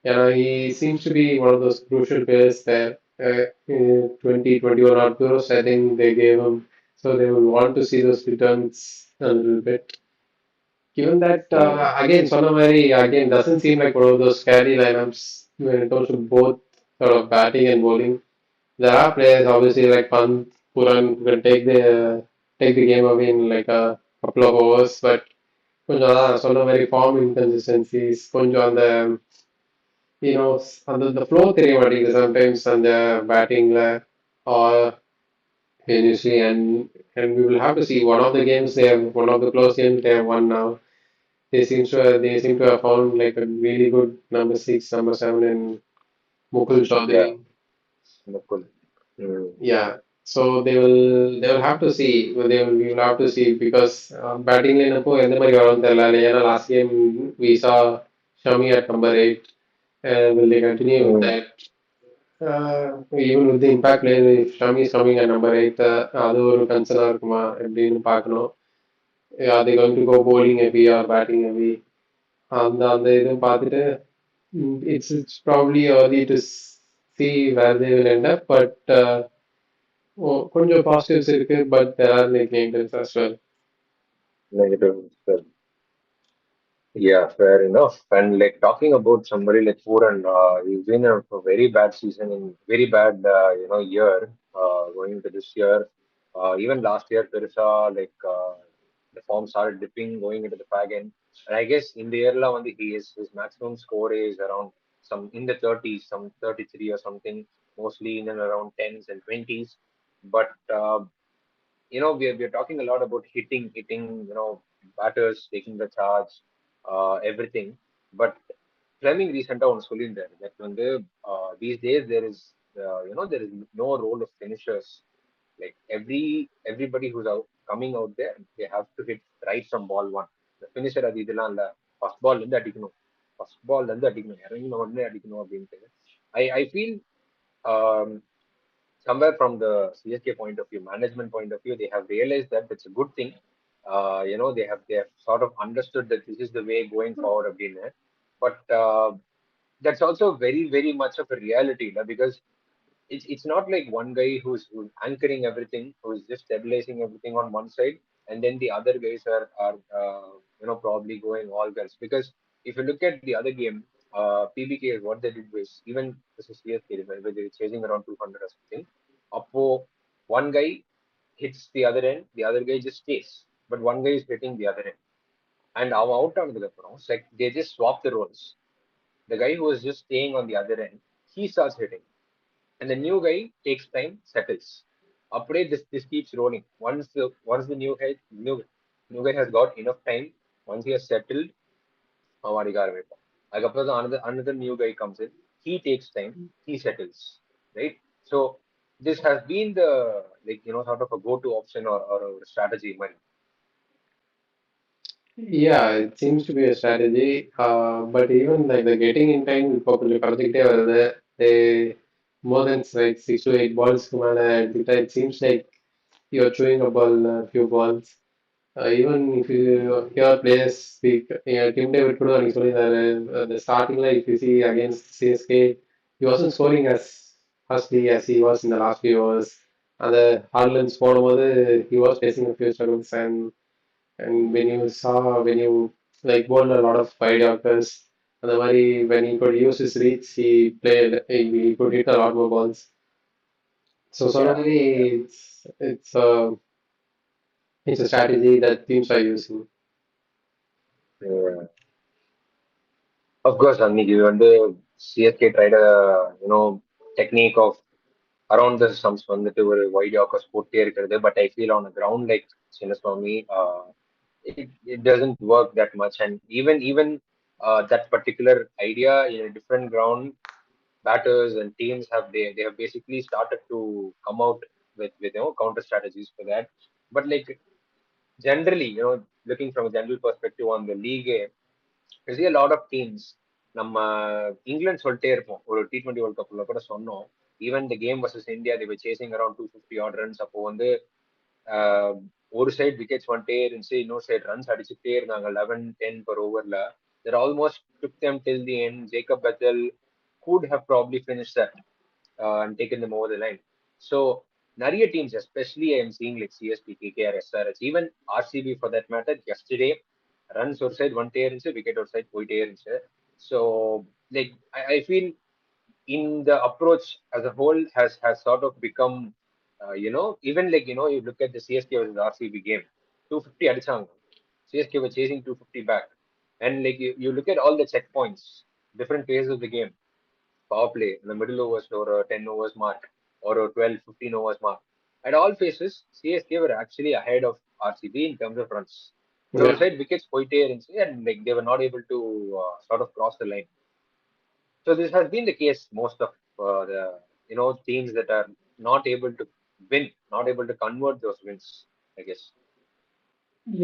Yeah, he seems to be one of those crucial players there. 20, 21 odd crores, I think they gave him. So they will want to see those returns a little bit. Given that, Mm. again, Sonamari again doesn't seem like one of those scary lineups when it comes to both sort of batting and bowling. There are players obviously like Pant, Puran who can take the game away in like a couple of overs, but கொஞ்சம் அதான் சொன்ன மாதிரி form inconsistencies கொஞ்சம் அந்த அந்த flow தெரிய மாட்டேங்குது sometimes அந்த பேட்டிங்ல R when you see and we will have to see one of the games they have one of the close games they have won now. They seem to have found like a really good number six, number seven in Mukul Yeah, Chaudhary. Mukul. Mm. Yeah. So they will have to see. We will have to see because batting line அப்போ எந்த மாதிரி வரும்னு தெரியல. ஏன்னா last game we saw Shami at number eight. Will they continue with Mm. that? Even with the impact player, if Shami is coming at number eight, அது ஒரு கன்சர்னா இருக்குமா எப்படின்னு பார்க்கணும். Are they going to go bowling heavy or batting heavy? அந்த இதுவும் பார்த்துட்டு it's probably early to see where they will end up, but கொஞ்சம் positives இருக்கு, but there are like negatives as well. Negative. Yeah, fair enough. And like talking about somebody like Puran, he's been a very bad season in very bad, year going into this year. Even last year, Perisa, the form started dipping going into the fag end. And I guess in the year one, his maximum score is around some in the 30s, some 33 or something, mostly in and around 10s and 20s. But we're talking a lot about hitting, batters taking the charge, everything. But Fleming recently on சொல்லியிருந்தாரு that these days there is no role of finishers. Like everybody who's coming out there, they have to hit right from ball one. The finisher அது இதெல்லாம் இல்ல, first பால்ல இருந்து அடிக்கணும், first பால்ல இருந்து அடிக்கணும், இறங்கின உடனே அடிக்கணும் அப்படின்ட்டு. I feel um, somewhere from the CSK point of view, management point of view, they have realized that it's a good thing. They have sort of understood that this is the way going forward again. But that's also very very much of a reality, because it's not like one guy who's anchoring everything, who is just stabilizing everything on one side, and then the other guys are probably going all guns. Because if you look at the other game, PBK, what they did was, even this is CSK, where they were chasing around 200 or something. Appo one guy hits the other end, the other guy just stays, but one guy is hitting the other end, and அவன் out ஆனதுக்கு அப்புறம் like they just swap the roles. The guy who was just staying on the other end, he starts hitting, and the new guy takes time, settles. Upgrade this keeps rolling. Once the new guy has got enough time, once he has settled, அவன் அடிக்க ஆரம்பிப்பான். அதுக்கப்புறம் தான் another new guy comes in. He takes time, he settles, right? So this has been the sort of a go-to option or a strategy. Yeah, it seems to be a strategy. But even like the getting in time இப்போ கொஞ்சம் குறைஞ்சிக்கிட்டே வருது. They more than like 6 to 8 balls க்கு மேல எடுத்துக்கிட்டா it seems like you're chewing a ball a few balls. Even if you hear players speak, yeah, Tim David கூட அன்னைக்கு சொல்லியிருந்தாரு, the starting line if you see against CSK, he wasn't scoring as fastly as he was in the last few hours. அந்த ஹார்லண்ட்ஸ் போடும்போது he was facing a few struggles, and when you like bowled a lot of wide yorkers, அந்த மாதிரி when he could use his reach, he could hit a lot more balls. So Yeah, suddenly it's a strategy that teams are using. yeah. Of course, அன்னைக்கு CSK tried a technique of around the stumps வந்துட்டு ஒரு white occurs போட்டே இருக்கிறது. But I feel on ground like Chinnaswamy, it doesn't work that much. And even that particular idea in a different ground, batters and teams they have basically started to come out with counter strategies for that. But like generally, looking from a general perspective on the league, you see a lot of teams. நம்ம இங்கிலாந்து சொல்லிட்டே இருப்போம், ஒரு T20 world கப்ல கூட சொன்னோம். Even the game versus India, they were chasing around 250 odd runs. அப்போ ஆஹ், ஒரு side wickets வந்துட்டே இருந்துச்சு, இன்னொரு சைடு ரன்ஸ் அடிச்சுட்டே இருந்தாங்க 11-10 per ஓவர்ல. That almost took them till the end. Jacob Bethel could have probably finished that and taken them over the line. So நிறைய teams, especially I am seeing like CSK, KKR, SRH, even RCB for that matter, yesterday runs ஒரு side வந்துட்டே இருந்துச்சு, wicket ஒரு side போயிட்டே இருந்துச்சு. So like I feel in the approach as a whole has sort of become, even like, you look at the CSK versus RCB game, 250 அடிச்சாங்க. CSK were chasing 250 back. And like you look at all the checkpoints, different phases of the game, power play, in the middle overs or a 10 overs mark or a 12, 15 overs mark. At all phases, CSK were actually ahead of RCB in terms of runs. ஒரு Yeah. side wickets போயிட்டே இருந்துச்சு and like they were not able to sort of cross the line. So this has been the case most of the teams that are not able to win, not able to convert those wins, I guess.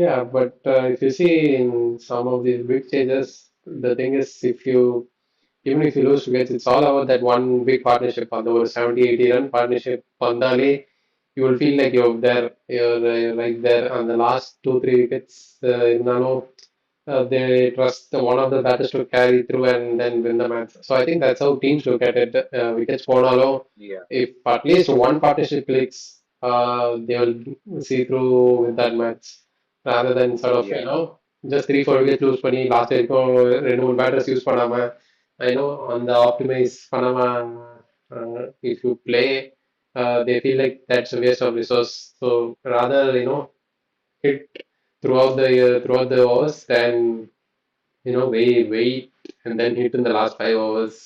Yeah, but if you see in some of these big stages, the thing is, if you even if you lose wickets, it's all about that one big partnership. On the 70, 80 run partnership, Pandale, you will feel like you're right there on the last two, three wickets. They trust one of the batters to carry through and then win the match. So I think that's how teams look at it. Wickets ponalo, Yeah, if at least one partnership clicks, they will see through with that match rather than sort of yeah, just three four wickets lose பண்ணி last வரைக்கும் ரெண்டு மூணு batters use பண்ணாம I know on the optimize பண்ணாம if you play they feel like that's a waste of resource. So rather hit throughout the overs than wait and then hit in the last 5 overs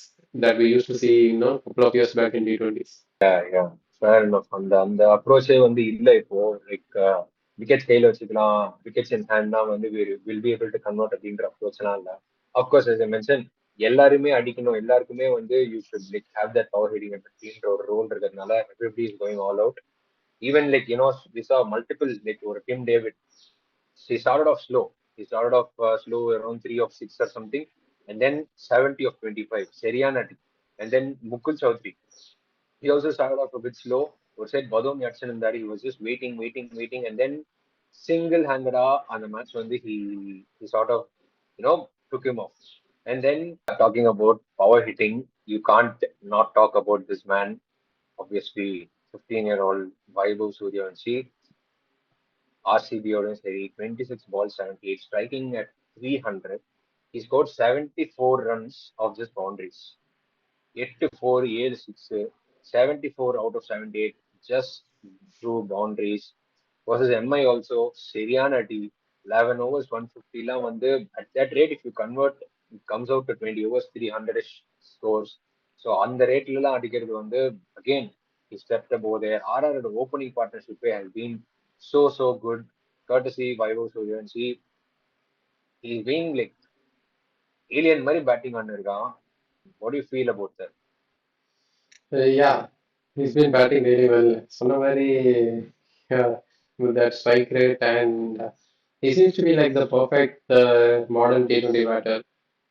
that we used to see a couple of years back in T20s. yeah. Fair enough. அந்த அப்ரோச்சே வந்து இல்ல இப்போ, like wickets கையில வச்சுக்கலாம், wickets in hand தான் வந்து will be able to convert அப்படின்ற அப்ரோச்லாம் இல்ல. அப்கோர்ஸ் as I mentioned, எல்லாருமே அடிக்கணும், எல்லாருக்குமே வந்து you should like have that power hitting அப்படின்ற ஒரு ரோல் இருக்கிறதுனால everybody is going all out. Even like we saw multiple, like or Tim David, he started off slow. He started off slow around 3 of 6 or something, and then 70 of 25 Serianati, and then Mukul Chaudhary, he also started off a bit slow. Or said Badom Yatsen and that he was just waiting, and then single-handed on the match when he sort of took him off. And then talking about power hitting, you can't not talk about this man. Obviously, 15-year-old Vaibhav Suryavanshi, RCB orange heavy, 26 balls, 78, striking at 300. He scored 74 runs of just boundaries. 8 to 4, 7 6, 74 out of 78 just through boundaries. Versus MI also, Serianati, 11 overs, 150 லாம் வந்து at that rate, if you convert, it comes out to 20 overs, 300-ish scores. So அந்த ரேட்லலாம் அடிக்கிறது வந்து, again, he stepped above there. RR opening partnership has been so good. Courtesy Vaibhav Suryavanshi, he's being like alien மாதிரி batting பண்ணிருக்கான். What do you feel about that? Yeah, he's been batting really well. Sonamari, yeah, with that strike rate, and he seems to be like the perfect modern T20 batter.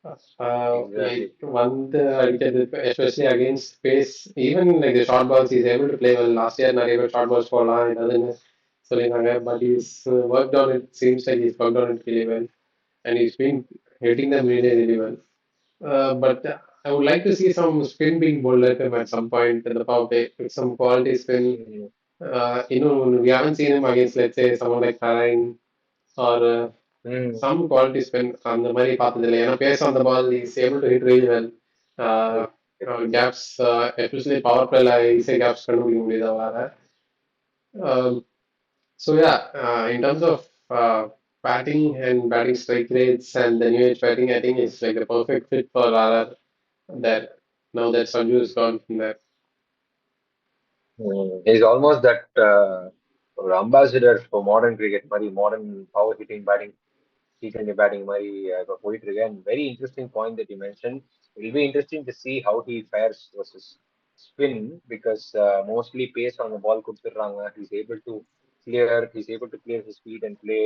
Like Exactly. especially against pace, even like the short balls, he's able to play well. Last year, நிறைய பேர் short balls போடலாம் ஏதாவதுன்னு சொல்லியிருந்தாங்க, but he's worked on it. Seems like he's worked on it really well, and he's been hitting them really well. But I would like to see some spin being bowled at him at some point in the power play with some quality spin. Mhm. We haven't seen him against, let's say, someone like Tarine or Mm. some quality spin. அந்த மாதிரி பார்த்ததில்லை ஏன்னா base on the ball he's able to hit really well. Uh, gaps, especially power playல ஈஸியாக gaps கண்டுபிடிக்க முடியுது அவரால. Um, so yeah, in terms of batting and batting strike rates and the new age batting, I think it's like the perfect fit for RR. That now that Sanju is gone from there. He's almost that ambassador for modern cricket, மாதிரி modern power hitting batting, T20 batting மாதிரி இப்போ போயிட்டு இருக்கு. And very interesting point that you mentioned. It will be interesting to see how he fares versus spin, because mostly pace on the ball கொடுத்துடுறாங்க. He's able to clear his feet and play.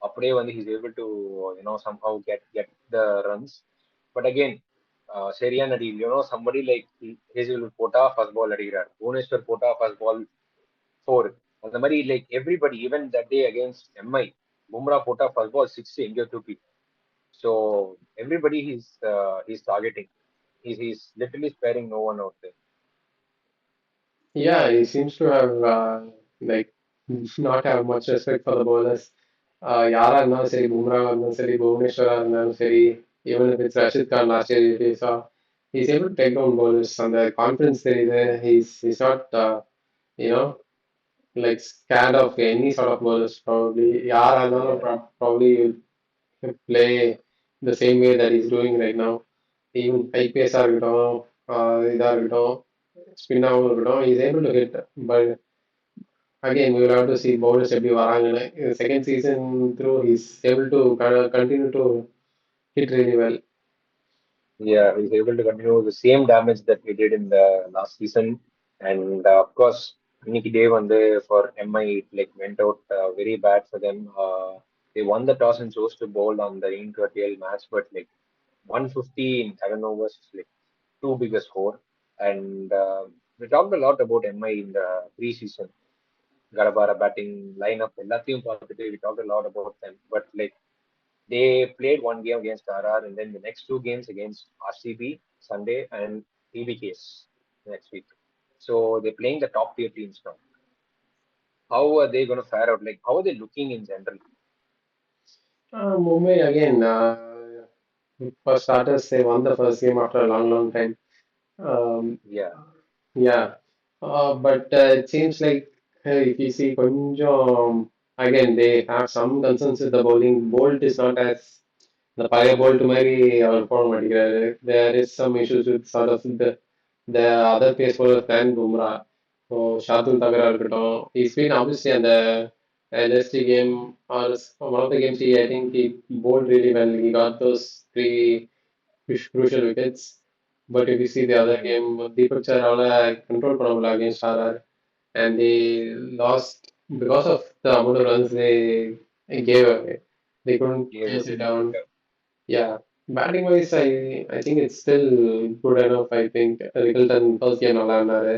அப்படியே வந்து he's able to somehow get the runs. But again, சரியான அடி, somebody like Hazel போட்டா first ball அடிக்கிறார், புவனேஸ்வர் போட்டா first ball 4. அந்த மாதிரி like everybody, even that day against MI, Bumrah போட்டா first ball 6 எங்கேயோ தூக்கி. So everybody he's targeting. He's literally sparing no one out there. Yeah, he seems to have like not have much respect for the bowlers. யாரா இருந்தாலும் சரி, பும்ராவா இருந்தாலும் சரி, புவனேஸ்வரா இருந்தாலும் சரி, even if it's Rashid Khan last year, if you saw, he's able to take down bowlers. அந்த confidence தெரியுது. He's not you know like scared of any sort of bowlers. Probably யாரா இருந்தாலும் Yeah, probably play the same way that he's doing right now. Even high pace ஆ இருக்கட்டும், இதா இருக்கட்டும், ஸ்பின்னாகவும் இருக்கட்டும், he's able to hit. But again, we will have to see bowlers எப்படி வராங்கன்னு. Second season through, he's able to continue to hit really well. yeah, he's able to continue the same damage that we did in the last season. And of course, Nicky Day one day for MI it like went out very bad for them. They won the toss and chose to bowl on the into a tail match, but like 150 in 7 overs is like too big a score. And we talked a lot about MI in the preseason. Garabara batting lineup, எல்லாத்தையும் பார்த்துட்டு we talked a lot about them. But like they played one game against RR and then the next two games against RCB Sunday and TBKs next week. So they're playing the top tier teams now. How are they going to fare out? Like, how are they looking in general? Mumbai again, for starters, they won the first game after a long, long time. Um, Yeah, yeah, but it seems like if you see கொஞ்சம் again they have some concerns with the bowling. Bolt is not as the பழைய bolt மாதிரி அவர் போட மாட்டேங்கிறாரு. There is some issues with sort of the other pace bowler than Bumrah. So Shardul தகரா இருக்கட்டும். He's been obviously on the LST game or one of the games I think he bowled really well. He got those three crucial wickets. But if you see the other mm, game, Deepak Chaharaula control பண்ண முடியல against RR and they lost because of the amount of runs they gave away. They couldn't gave chase away. it down. Yeah. Yeah, batting wise, I think it's still good enough. I think Rickleton first game நல்லா இருந்தாரு.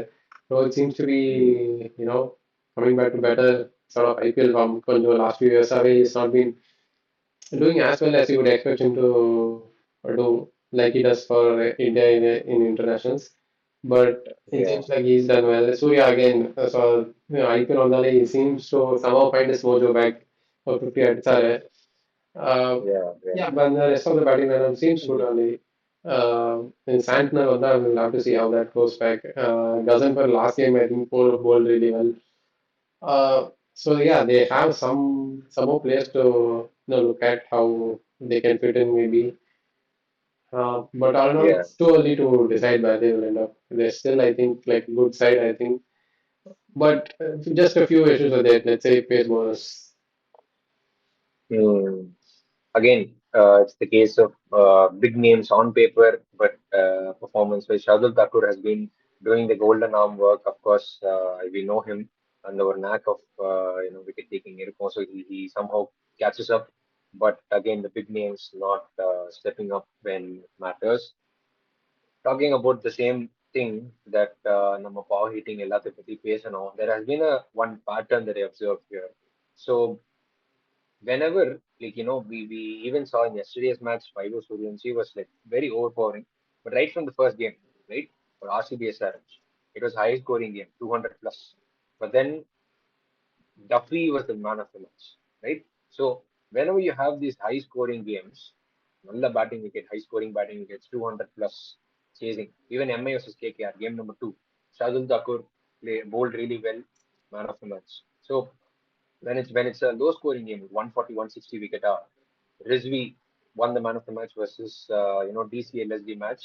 So it seems to be Mm, coming back to better sort of IPL form. கொஞ்சம் last few years away, he's not been doing as well as you would expect him to do, like he does for India in internationals. But it yeah, seems like he's done well. Surya again, so IPL on the he seems to somehow find his mojo back for 50 at yeah, yeah. yeah, but the rest of the batting lineup seems good only. In Santner, we'll have to see how that goes back. Doesn't for last game, I think, bowled really well. So yeah, they have some more players to look at how they can fit in maybe. But all in all, Yeah. it's too early to decide where they will end up. They're still, I think, like good side, I think. But just a few issues with it. Let's say pace bonus. Mm. Again, it's the case of big names on paper, but performance wise, Shardul Thakur has been doing the golden arm work. Of course, we know him and our knack of wicket taking. So he somehow catches up. But again, the big names not stepping up when it matters. Talking about the same thing that நம்ம power hitting எல்லாத்தையும் பத்தி பேசணும். There has been a one pattern that I observed here. So whenever, like, we even saw in yesterday's match, Fido Suryavanshi was like very overpowering. But right from the first game, right, for RCB SRH, it was high scoring game, 200 plus. But then Duffy was the man of the match, right? So whenever you have these high scoring games, நல்ல batting wicket, high scoring batting wickets, 200 plus chasing. Even MI versus KKR, game number two, Shardul Thakur bowled really well, man of the match. So when it's a low scoring game, 140, 160 wicket hour, Rizvi won the man of the match versus DC LSD match,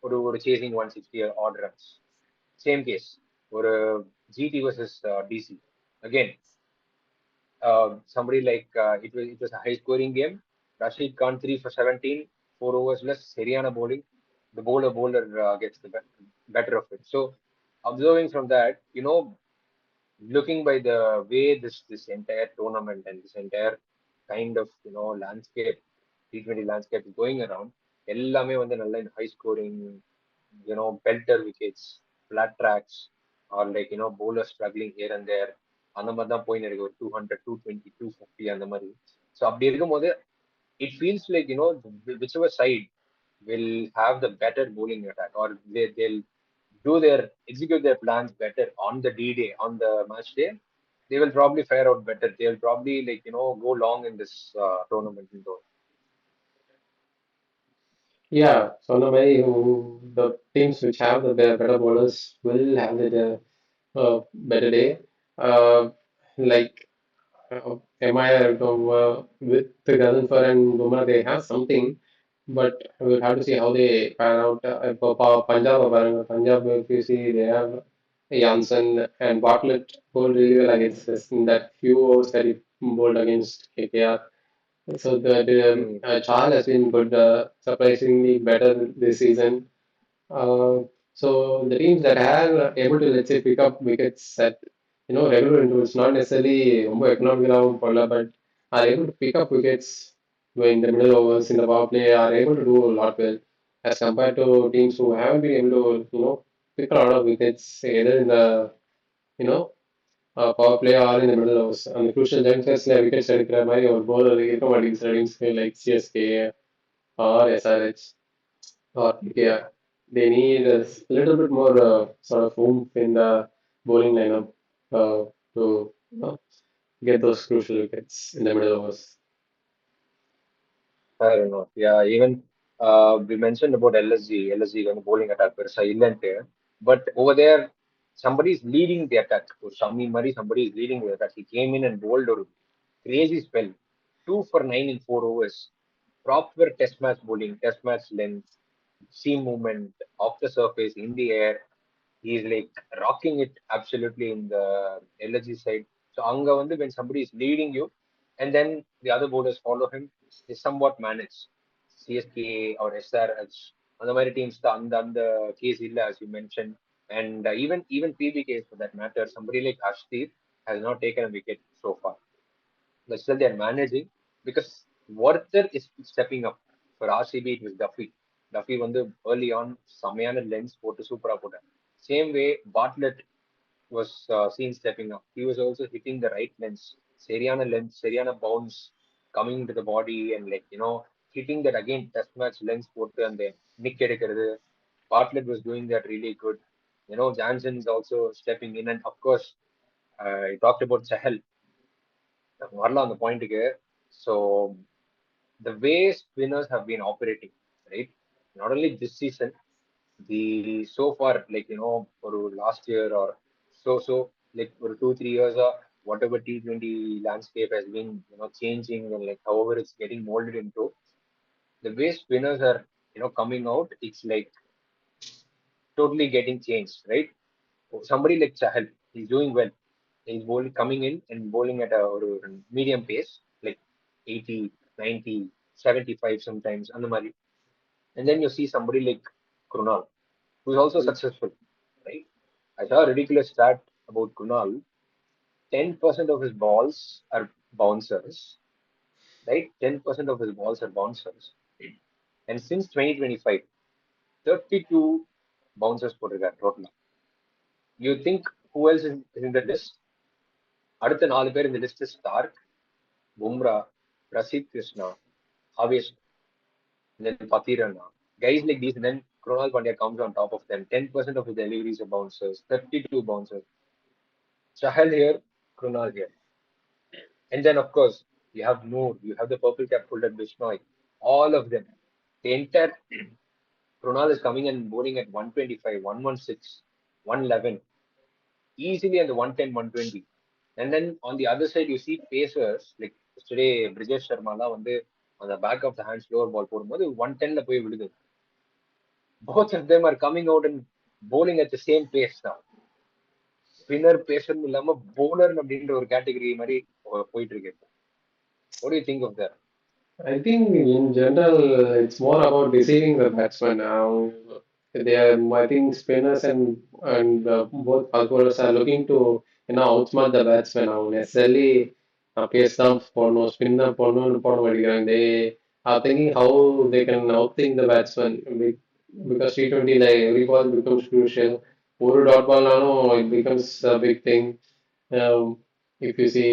ஒரு chasing 160 odd runs. Same case, ஒரு GT versus DC. Again, somebody like it was a high scoring game. Rashid Khan 3 for 17, 4 overs less, Seriana bowling. The bowler gets the better of it. So observing from that, looking by the way this entire tournament and this entire kind of landscape, T20 landscape is going around, எல்லாமே வந்து நல்ல high scoring, belter wickets, flat tracks, or like bowlers struggling here and there. அந்த மாதிரி தான் போயின்னு இருக்கு ஒரு 200, 220, 250 அந்த மாதிரி. ஸோ அப்படி இருக்கும்போது it feels like whichever side will have the better bowling attack or they'll do their execute their plans better on the D day, on the match day, they will probably fare out better. They will probably go long in this tournament. Though. Yeah, so the way the teams which have the better bowlers will have the better day. Uh, like MI with the Gazanfar and Bumrah, they have something, but we'll have to see how they pan out. Punjab, if you see, they have Janssen and Bartlett bowled really well against this in that few overs that he bowled against KKR. So the Mm, Chahal has been good, surprisingly better this season. Uh, so the teams that are able to, let's say, pick up wickets at regular intervals, not necessarily ரொம்ப economical போடல, but are able to pick up wickets in the middle overs in the power play, are able to do a lot well as compared to teams who haven't been able to pick a lot of wickets either in the you know power play or in the middle overs. அந்த crucial juncturesல wickets எடுக்கிற மாதிரி ஒரு bowler இருக்க மாட்டேங்குது teams like CSK or SRH or PKR. They need a little bit more sort of oomph in the bowling lineup to get those crucial wickets in the middle overs. I don't know. Yeah, even we mentioned about LSG, LSG when bowling attack per silent here. But over there, somebody is leading the attack. So Shami Murray, somebody is leading the attack. He came in and bowled a crazy spell. 2 for 9 in 4 overs. Proper test match bowling, test match length, seam movement, off the surface, in the air. He's like rocking it absolutely in the LG side. So Anga வந்து when somebody is leading you and then the other bowlers follow him is somewhat managed. CSK or SRH அந்த மாதிரி teams தான் அந்த case இல்ல as you mentioned. And even PBK for that matter, somebody like Ashdeep has not taken a wicket so far. But still they're managing because Warther is stepping up. For RCB, it was Duffy. Duffy வந்து early on செமையான lens போட்டு சூப்பரா போட்டார். Same way, Bartlett was seen stepping up. He was also hitting the right lens, சரியான bounce coming to the body and hitting that again test match lens போட்டு அந்த nick எடுக்கிறது. Bartlett was doing that really good. Jansen is also stepping in and of course, I talked about Chahal. வரலாம் அந்த பாயிண்ட்டுக்கு. So the way spinners have been operating, right? Not only this season, the so far, for last year or so, like for 2 3 years, whatever T20 landscape has been, changing and like however it's getting molded into, the way spinners are, coming out, it's like totally getting changed, right? Somebody like Chahal, he's doing well. He's bowling, coming in and bowling at a medium pace, like 80, 90, 75 sometimes, and the மாதிரி. And then you see somebody like Krunal, who's also successful, right? I saw a ridiculous stat about Krunal. 10% of his balls are bouncers, right? 10% of his balls are bouncers. And since 2025, 32 bouncers போட்டிருக்காரு total. You think who else is in the list? அடுத்த 4 பேர் இந்த list Starc, Bumrah, Prasidh Krishna, Havesh, and then Patirana. Guys like these, and then Kronal Pandya comes on top of them. 10% of his deliveries are bouncers, 32 bouncers. Chahal here, Kronal here. And then, of course, you have Noor, you have the purple cap holder Bishnoi. All of them. The entire Kronal is coming and bowling at 125, 116, 111. Easily at the 110, 120. And then on the other side, you see pacers like yesterday, Brijesh Sharma வந்து on the back of the hand slower ball போடும்போது 110ல போய் விழுது. Both of them are coming out and bowling at the same pace now. Spinner பேசணும் இல்லாம bowler அப்படின்ற ஒரு category மாதிரி போயிட்டு இருக்கு. What do you think of that? I think in general, it's more about deceiving the batsman. Now, I think spinners and both fast bowlers are looking to outsmart the batsman. Now, necessarily, pace them for no spin them for no and they are thinking how they can outthink the batsman because T20 like every ball becomes crucial. One dot ball now it becomes a big thing. If you see.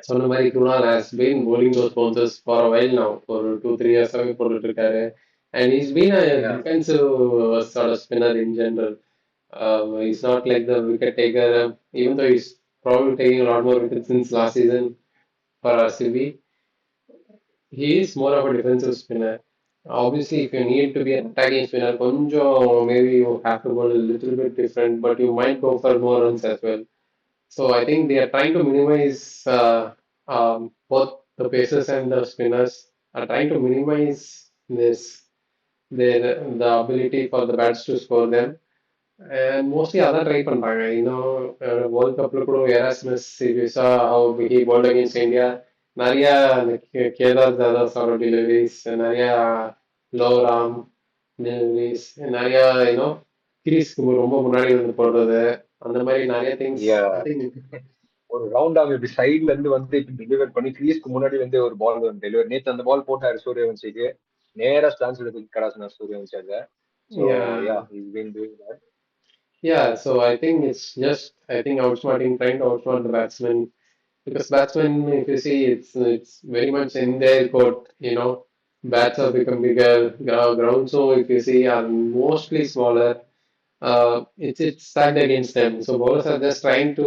Sonamari Kunal has been bowling those bouncers for a while now, for 2 3 years போட்டுட்டு இருக்காரு. And he's been a Yeah. defensive sort of spinner in general. He's not like the wicket taker, even though he's probably taking a lot more wickets since last season for RCB. He is more of a defensive spinner. Obviously, if you need to be an attacking spinner, konjo, maybe you have to go a little bit different, but you might go for more runs as well. So I think they are trying to minimize both the pacers and the spinners are trying to minimize this their the ability for the bats to score them. And mostly அதான் try பண்றாங்க இன்னும் world கப்ல கூட Erasmus சீரியஸா how he bowled against India நிறைய அந்த Kedar Jadhav deliveries நிறைய lower arm deliveries நிறைய கிரீஸ்க்கு ரொம்ப முன்னாடி வந்து போடுறது அந்த மாதிரி நிறைய திங்ஸ் ஐ Yeah. திங்க் ஒரு ரவுண்ட் அவங்க இப்படி சைட்ல இருந்து வந்து இப்படி டெலிவர் பண்ணி கிரீஸ்க்கு முன்னாடி வந்து ஒரு பால் டெலிவர் நேத்து அந்த பால் போட்டாரு சூரியவன்சிக்கு நேரா ஸ்டான்ஸ் எடுத்து கடாசுனா சூரியவன்சி அதை. So yeah is been doing that. Yeah, so I think it's just I think outsmarting trying to outsmart the batsman because batsmen if you see it's very much in their court, bats have become bigger, ground so if you see are mostly smaller. It's stacked against them. So bowlers are just trying to,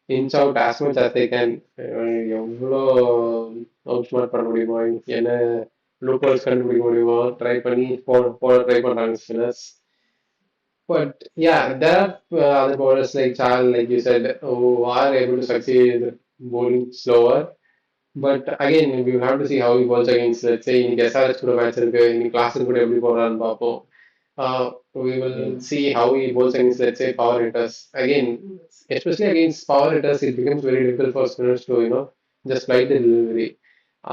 inch out as much as they can. எவ்வளோ outsmart பண்ண முடியுமோ என்ன loopholes கண்டுபிடிக்க முடியுமோ try பண்ணி போட try பண்றாங்க spinners. But yeah, there are other bowlers like Chahal, like you said, who are able to succeed bowling slower. But again, we will have to see how he bowls against, let's say, in SRH கூட match இருக்கு இன்னைக்கு class கூட எப்படி போடுறான்னு பார்ப்போம். We will see how he bowls against, let's say, power hitters. Again, especially against power hitters, it becomes very difficult for spinners to, just flight the delivery.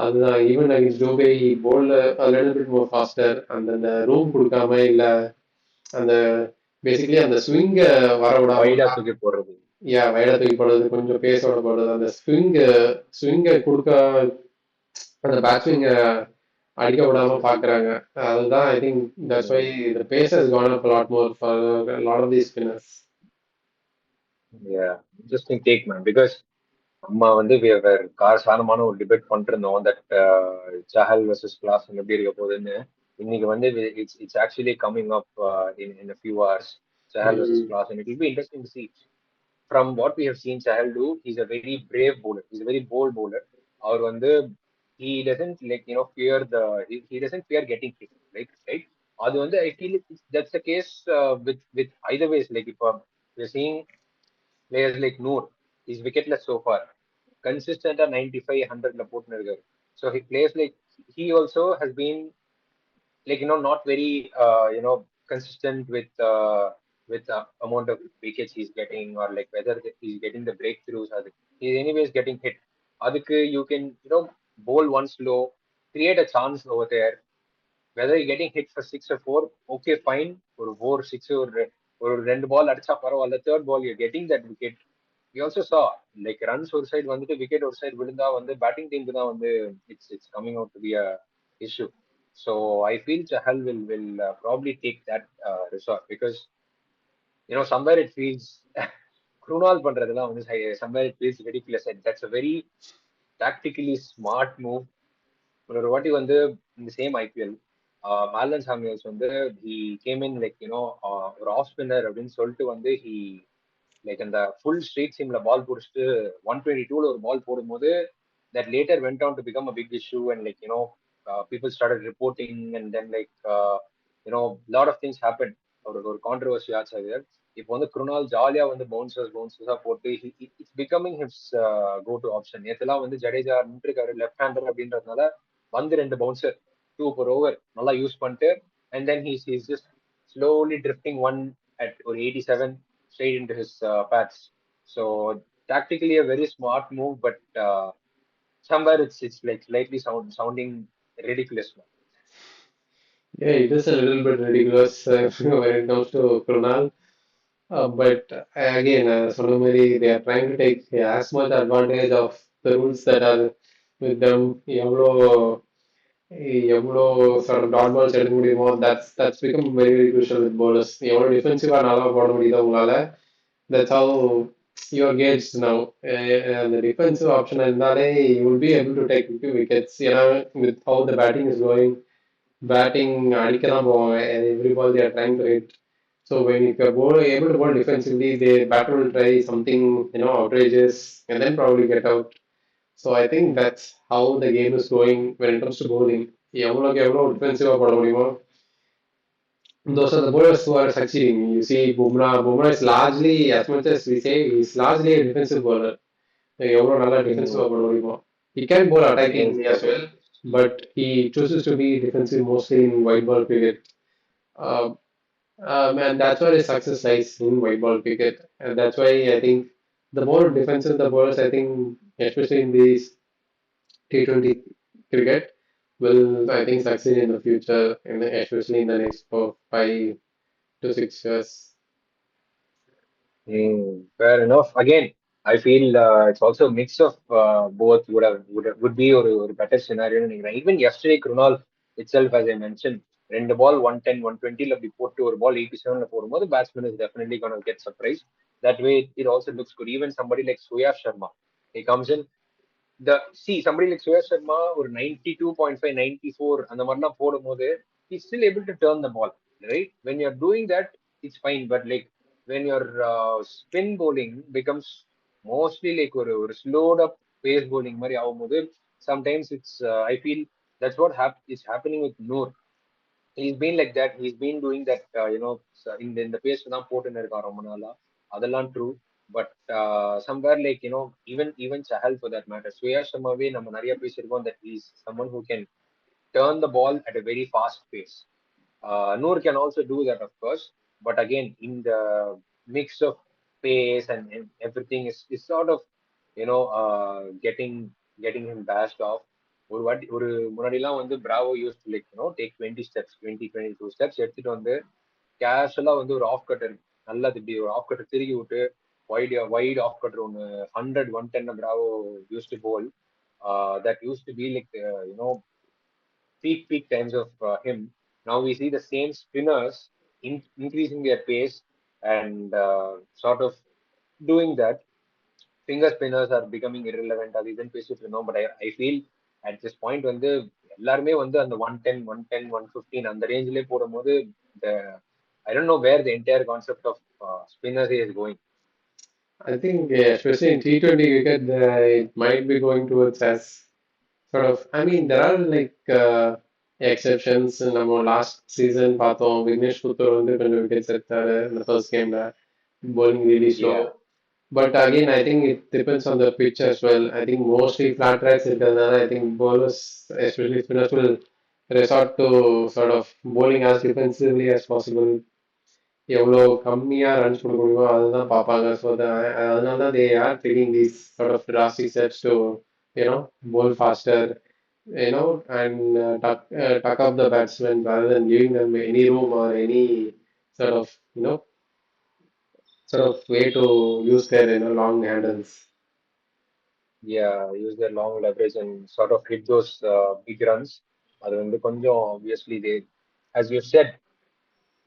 அதுதான் even against Dubey, he bowled a little bit more faster. And then the room கொடுக்காம இல்ல அந்த basically அந்த swing வர விடாம வைடா தூக்கி போடுறது. வயலை தூக்கி போடுறது கொஞ்சம் பேஸோட போடுறது அந்த ஸ்விங்கை கொடுக்க அந்த பேட் ஸ்விங்க அடிக்க விடாம பாக்குறாங்க அதுதான் I think that's why the pace has gone up lot more for lot of the spinners Yeah, interesting take, man. Because நம்ம வந்து காரசாரமான ஒரு டிபேட் பண்ணிட்டு இருந்தோம் தட் சஹல் வர்சஸ் கிளாஸ் எப்படி இருக்க போகுதுன்னு. இன்னைக்கு வந்து it's actually coming up in few hours. Chahal versus Klaasen and it will be interesting to see. From what we have seen Sahel do, he's a very brave bowler. He's a very bold bowler. அவர் வந்து he doesn't like fear he doesn't fear getting hit, right. அது வந்து I feel that's the case with either ways. Like if we're seeing players like Noor, he's wicketless so far. Consistent 95, 100 ல போட்டுன்னு இருக்காரு. So he plays like he also has been like not very consistent with the amount of wickets he's getting, or like whether he's getting the breakthroughs, or he's anyways getting hit. அதுக்கு you can bowl one slow, create a chance over there. Whether you're getting hit for 6 or 4, okay fine. ஒரு 4 6 ஒரு ரெண்டு ball அடிச்சா பரவாயில்ல, third ball you're getting that wicket. We also saw like runs ஒரு side வந்துட்டு wicket ஒரு side விழுந்தா வந்து பேட்டிங் டீமுக்கு தான் வந்து it's coming out to be a issue. So I feel Chahal will probably take that resort, because somewhere it feels Krunal பண்றதெல்லாம் வந்து somewhere it feels ridiculous, and that's a very tactically smart move. ஒரு வாட்டி வந்து இந்த same IPL Malan சாமியல்ஸ் வந்து he came in like ஒரு off spinner அப்படின்னு சொல்லிட்டு வந்து he லைக் அந்த ஃபுல் ஸ்ட்ரீட் சீம்ல பால் பிடிச்சிட்டு 122ல ஒரு பால் போடும்போது that later went on to become a big issue, and like people started reporting, and then like lot of things happen. ஒரு கான்ட்ரவர்சி ஆச்சு அது. இப்போ வந்து குருணால் ஜாலியா வந்து பவுன்சர்ஸா போட்டு it's becoming his go to option. நேற்றுலாம் வந்து ஜடேஜா நின்றுருக்காரு லெஃப்ட் ஹேண்டர் அப்படின்றதுனால வந்து ரெண்டு பவுன்சர் 2 per over நல்லா யூஸ் பண்ணிட்டு, and then he's just slowly drifting one at or 87 straight into his paths. So tactically a very smart move, but somewhere it's like slightly sounding ridiculous. yeah it is a little bit ridiculous when it comes to Krunal. But again, சொன்ன மாதிரி they are trying to take as much advantage of the rules that are with them. எவ்வளோ எவ்வளோ sort of dot balls எடுக்க முடியுமோ that's become very very crucial with bowlers. எவ்வளோ டிஃபென்சிவா நல்லா போட முடியுதோ உங்களால that's how you are gauged now. The defensive option இருந்தாலே you will be able to take 50 wickets. ஏன்னா with how the batting is going, batting அடிக்க தான் போவாங்க every ball they are trying to hit. So when if you're able to bowl defensively, the batter will try something outrageous and then probably get out. So I think that's how the game is going when it comes to bowling. எவ்வளோக்கு எவ்வளோ டிஃபென்சிவாக போட முடியுமோ those are the bowlers who are succeeding. You see, Bumrah is largely, as much as we say, he's largely a defensive bowler. எவ்வளோ நல்லா Mm. டிஃபென்சிவாக போட முடியுமோ. He can bowl attacking Against as well, but he chooses to be defensive mostly in white ball cricket. Uh, and that's where his success lies in white ball cricket. And that's why I think the more defensive the bowlers, I think, especially in these T20 cricket, will I think succeed in the future, and especially in the next 4, 5 to 6 years. Fair enough. Again, I feel it's also a mix of both would be or better scenario. Even yesterday, Krunal itself, as I mentioned, ரெண்டு ball 110, 120 அப்படி போட்டு ஒரு ball 87 போடும்போது batsman is definitely going to get surprised. That way, it also looks good. Even somebody like Surya Sharma, he comes in somebody like Surya Sharma ஒரு 92.5, 94 அந்த மாதிரிலாம் போடும்போது he's still able to turn the ball, right? When you're doing that, it's fine. But like when your spin bowling becomes mostly like ஒரு slowed up pace bowling மாதிரி ஆகும்போது sometimes I feel that's what is happening with Noor. He's been like that. He's been doing that, இந்த base தான் போட்டுன்னு இருக்கான் ரொம்ப நாளா. அதெல்லாம் true. But somewhere like, even Chahal for that matter, Shreyas Sharmaவே நம்ம நிறைய பேசியிருக்கோம் that he's someone who can turn the ball at a very fast pace. Noor can also do that, of course, but again, in the mix of pace and everything is sort of, getting him bashed off. ஒரு முன்னாடிலாம் வந்து Bravo use like take 20 steps 22 steps எடுத்துட்டு வந்து கேஷுவலா வந்து ஒரு of cutter நல்லா திட்டி ஒரு ஆஃப் கட்டர் திருகி விட்டு வைட் ஆஃப் கட்டர் ஒன்று 100, 110 Bravo used to bowl that used to be like peak times of him. Now we see the same spinners increasing their pace and sort of doing that. Finger spinners are becoming irrelevant. அது இதுன்னு பேசிட்டு இருந்தோம் but I feel at this point வந்து எல்லாருமே வந்து அந்த 110, 110, 115 அந்த ரேஞ்சிலே போடும்போது I don't know where the entire concept of spinners is going. I think, especially in T20 cricket, it might be going towards as sort of. I mean, there are like exceptions. நம்ம last season பார்த்தோம் விக்னேஷ் புத்தூர் வந்து கொஞ்சம் wickets எடுத்தாரு இந்த first கேம்ல bowling really slow. Yeah, But again, I think it depends on the pitch as well. I think mostly flat tracks இருக்கிறதுனால I think bowlers, especially spinners, will resort to sort of bowling as defensively as possible. எவ்வளோ கம்மியா runs கொடுக்க முடியுமோ அதுதான் பார்ப்பாங்க. So அதனால தான் they are taking these sort of drastic steps to bowl faster, and tuck up the batsmen rather than giving them any room or any sort of way to use their long handles. yeah, use their long leverage and sort of hit those big runs. அது வந்து கொஞ்சம் obviously they, as you said,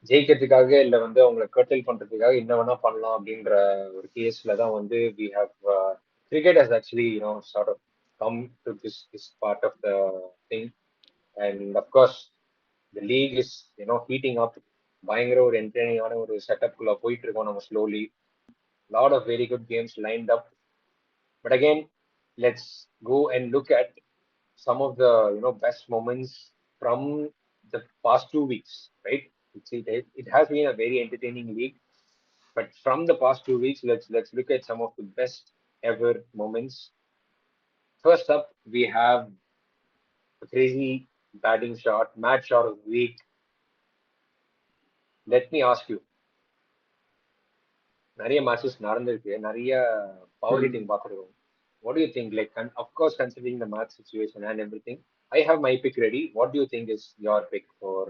ஜெயிக்கிறதுக்காக இல்ல வந்து அவங்களை கர்டைல் பண்றதுக்காக என்ன வேணா பண்ணலாம் அப்படின்ற ஒரு கேஸ்ல தான் வந்து we have cricket has actually sort of come to this part of the thing. And of course the league is heating up. பயங்கர ஒரு என்டர்டெய்னிங்கான ஒரு செட்டப் குள்ள போயிட்டு இருக்கோம் நம்ம slowly. Lot of very good games lined up. But again, let's go and look at some of the best moments from the past 2 weeks, right? It has been a very entertaining league, but from the past 2 weeks, let's look at some of the best ever moments. First up, we have a crazy batting shot, match shot of the week. Let me ask you, நிறைய matches நடந்திருக்கு, நிறைய power hitting பார்த்துருக்கோம். What do you think? Like, and of course, considering the match situation and everything, I have my pick ready. What do you think is your pick for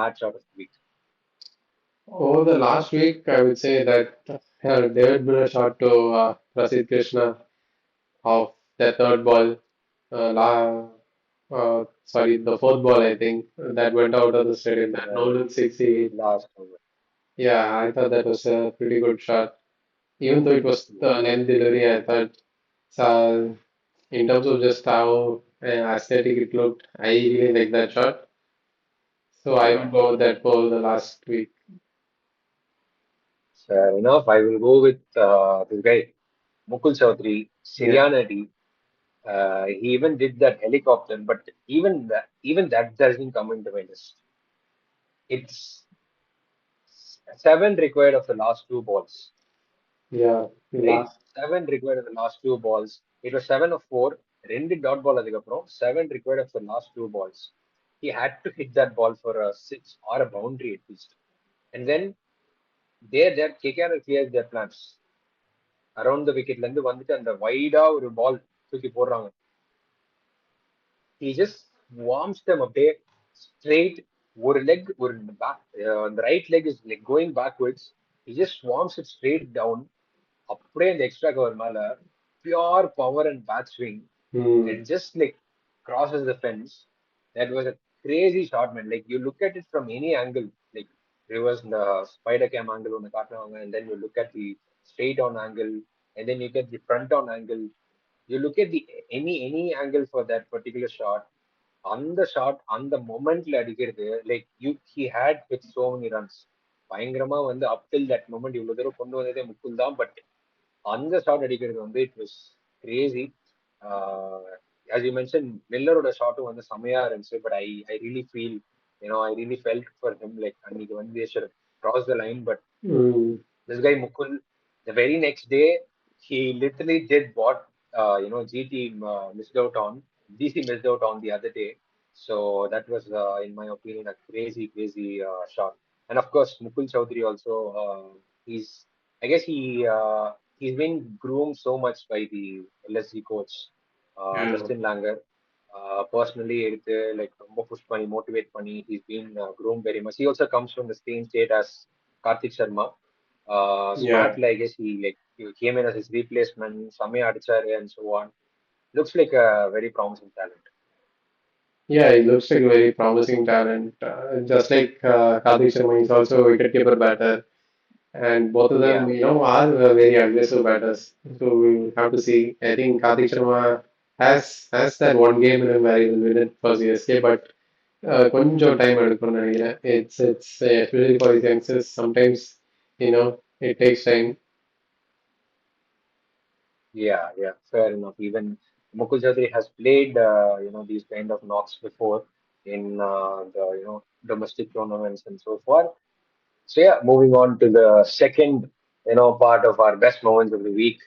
match out of the week? Over the last week, I would say that David Miller shot to Prasidh Krishna of the third ball. Sorry, the fourth ball, I think, that went out of the stadium. That Right, Nolan 60. last over. Yeah, I thought that was a pretty good shot. Even though it was Yeah, the length delivery, I thought, in terms of just how aesthetic it looked, I really like that shot. So I yeah. would go with that ball the last week. Fair enough. I will go with this guy, Mukul Chaudhary, Yeah, Syrianity. He even did that helicopter, but even that doesn't come into my list. It's seven required of the last two balls, yeah. right? Last, Seven required of the last two balls. It was seven of four. ரெண்டு dot ball அதுக்கப்புறம் seven required of the last two balls. He had to hit that ball for a six or a boundary at least. And then there KKR clears their plans. Around the wicketல இருந்து வந்துட்டு அந்த வைடா ஒரு பால் தூக்கி போடுறாங்க. He just warms them அப்படியே straight. ஒரு leg ஒரு back, the right leg is like going backwards. He just swarms it straight down. அப்படியே அந்த எக்ஸ்ட்ரா கவர் மேல pure power and bat swing. hmm, It just like crosses the fence. That was a crazy shot, man. Like you look at it from any angle, like reverse the spider cam angle on the காட்டுவாங்க, and then you look at the straight on angle, and then you get the front on angle. You look at the any angle for that particular shot. அந்த shot அந்த மொமெண்ட்ல அடிக்கிறது like he had hit so many runs. பயங்கரமா வந்து up till that moment இவ்வளவு தூரம் கொண்டு வந்ததே முக்குல் தான். பட் அந்த ஷாட் அடிக்கிறது வந்து it was Crazy. as you mentioned மில்லரோட ஷாட்டும் வந்து செமையா இருந்துச்சு. But I really feel I really felt for him. Like அன்னைக்கு வந்து they should have crossed the line. But hmm. this guy Mukul, the very next day, he literally did what GT missed out on, DC missed out on the other day. So that was, in my opinion, a crazy, crazy shot. And of course, Mukul Chaudhary also. He's, I guess he's been groomed so much by the LSG coach, Yeah. Justin Langer. Personally எடுத்து like ரொம்ப push பண்ணி motivate பண்ணி he's been groomed very much. He also comes from the same state as Karthik Sharma. Yeah, Smartly, I guess he came in as his replacement, Samya Adichare and so on. Looks like a very promising talent. yeah, he looks like a very promising talent. Just like Karthik Sharma is also a wicketkeeper batter, and both of them, Yeah, are very aggressive batters. So we have to see. I think Karthik Sharma has that one game in him where he will win it for CSK, but கொஞ்சம் time எடுக்கும்னு நினைக்கிறேன். It's especially for the youngsters. Sometimes it takes time. yeah, fair enough. Even Mukul Chaudhary has played, these kind of knocks before in the, domestic tournaments and so forth. So yeah, moving on to the second, part of our best moments of the week.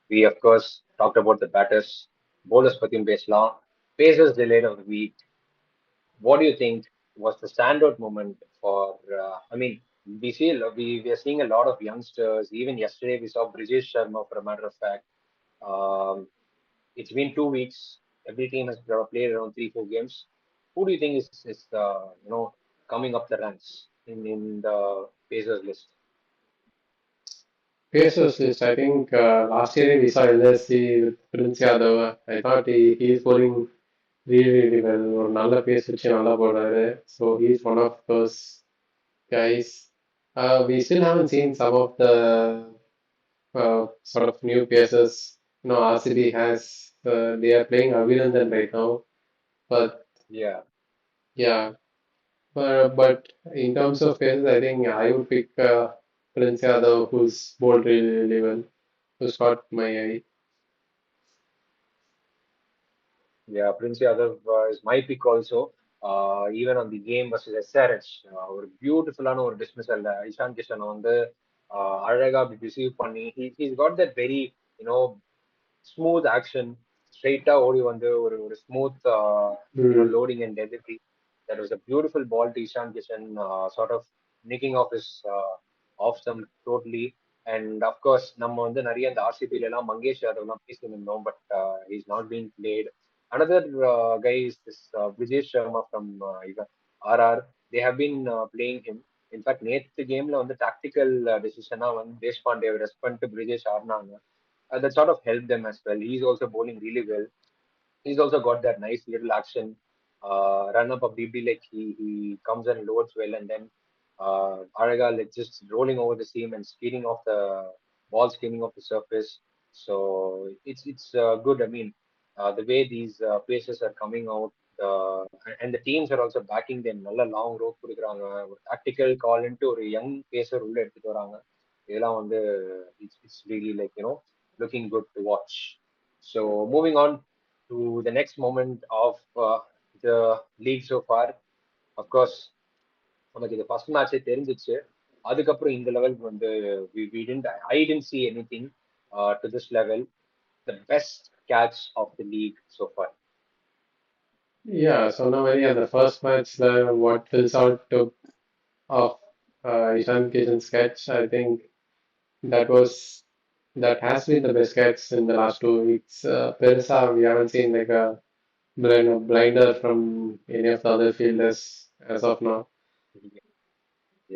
We of course talked about the batters, bowlers Patim Besla, pacers delayed of the week. What do you think was the standout moment for? I mean, we are seeing a lot of youngsters. Even yesterday, we saw Brijesh Sharma. For a matter of fact, um, it's been 2 weeks. Every team has played around 3-4 games. Who do you think is coming up the ranks in the Pacers list? Pacers list. I think last year we saw LSC with Prince Yadav. I thought he is bowling really well. ஒரு நல்ல base வச்சு நல்லா போடுறாரு. So he's one of those guys. We still haven't seen some of the sort of new pacers. RCB has they are playing Avinandan right now, but Yeah, yeah. But in terms of pacers, I think I would pick Prince Yadav, who's bowled really well, who's caught my eye. yeah. Prince Yadav is my pick also. Even on the game versus SRH, ஒரு பியூட்டிஃபுல்லான ஒரு dismissal Ishan Kishan வந்து அழகா அப்படி receive பண்ணி he's got that very you know smooth action. Straight ஓடி வந்து ஒரு smooth Hmm. loading and delivery. That was a beautiful ball to Ishan Kishan, sort of nicking off his off them totally. And of course நம்ம வந்து நிறைய அந்த ஆர்சிபில எல்லாம் மங்கேஷ் யாதவ்லாம் பேசியிருந்தோம். But he's not being played. Another guy is this Brijesh Sharma from RR. They have been playing him. In fact, நேத்து கேம்ல வந்து tactical டெசிஷனா வந்து தேஷ்பாண்டே ரெஸ்ட் பண்ணிட்டு பிரிஜேஷ் ஆடினாங்க. That sort of helped them as well. He's also bowling really well. He's also got that nice little action. Run up a BB, like he comes and loads well, and then Araga like just rolling over the seam and speeding off the ball, skimming off the surface. So it's good. I mean, the way these paces are coming out, and the teams are also backing them. நல்ல long rope கொடுக்குறாங்க. ஒரு tactical call into ஒரு young pacer உள்ள எடுத்துட்டு வராங்க. இதெல்லாம் வந்து it's really like looking good to watch. So moving on to the next moment of the league so far, of course நமக்கு இது ஃபர்ஸ்ட் மேட்சே தெரிஞ்சிச்சு. அதுக்கப்புறம் இந்த லெவலுக்கு வந்து we didn't I didn't see anything to this level. The best catch of the league so far. Yeah, சொன்ன மாதிரி அந்த ஃபர்ஸ்ட் மேட்ச்ல what fils out took off Ishan Kishan's catch, I think that was that has been the best catch in the last 2 weeks. Perisa, we haven't seen like a blinder from any of the other fielders as of now.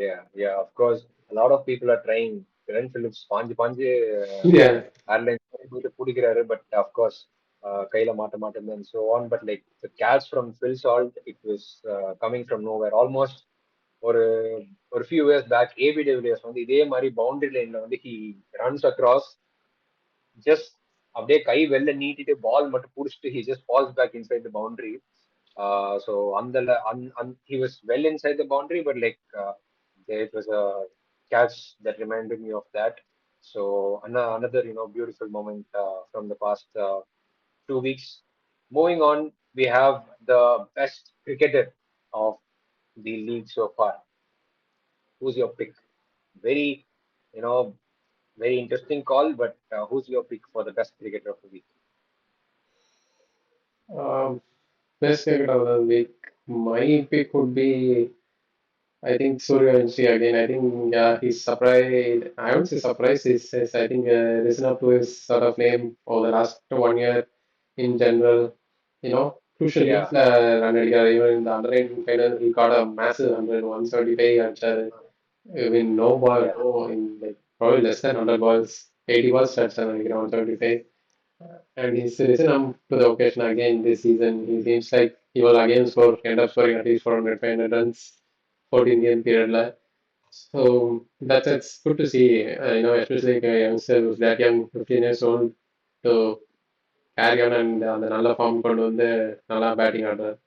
Yeah, yeah, of course. A lot of people are trying. Glenn Phillips பாஞ்சு Yeah. Airlines போயிட்டு பிடிக்கிறாரு, but of course கையில மாட்ட மாட்டேங்குது and so on. But like the catch from Phil Salt, it was coming from nowhere. Almost ஒரு ஒரு few years back, AB de Villiers வந்து இதே மாதிரி பவுண்டரி லைன்ல வந்து he runs across, just அப்படியே கை வெளில நீட்டிட்டு பால் மட்டும் புடிச்சிட்டு he just falls back inside the boundary. So he was well inside the boundary, but like it was a catch that reminded me of that. So another beautiful moment from the past 2 weeks. Moving on, we have the best cricketer of the league so far. Who's your pick? Very, you know, very interesting call, but who's your pick for the best cricketer of the week? Um, Best cricketer of the week. My pick would be, I think, Suryavanshi again. I think he's surprised. I wouldn't say surprised. He's I think, risen up to his sort of name over the last 1 year in general. Crucial Yeah, hits run அடிக்கிறார். Even in the under 19 final, he got a massive 100, 175 அடிச்சாரு. With no ball, yeah, no, in like probably less than 100 balls, 80 balls அடிச்சாரு நினைக்கிறேன் 175. And he's risen up to the occasion again this season. He seems like he will again end up scoring at least 400, 500 runs, 14 game period. So it's good to see, especially like a youngster who's that young, 15 years old, to carry on and அந்த நல்ல form கொண்டு வந்து நல்லா batting ஆடுறாரு.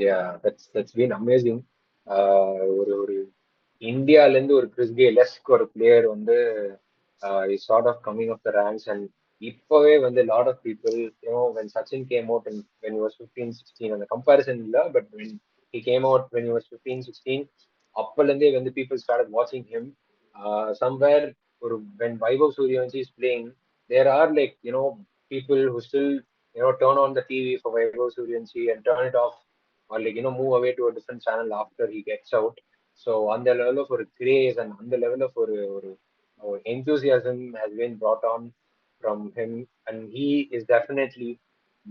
yeah. That's been amazing. ஒரு இந்தியால இருந்து ஒரு கிறிஸ் கெய்லஸ்க்கு ஒரு பிளேயர் வந்து is sort of coming off the ranks. And இப்பவே வந்து lot of people when Sachin came out and when he was 15 16, அந்த கம்பேரிசன் இல்ல, but when he came out when he was 15 16, அப்பல இருந்தே வந்து people started watching him. Somewhere ஒரு when Vaibhav Suryavanshi is playing, there are like people who still turn on the TV for Vaibhav Suryavanshi and turn it off, or like move away to a different channel after he gets out. So அந்த level of ஒரு grace and அந்த level of ஒரு enthusiasm has been brought on from him, and he is definitely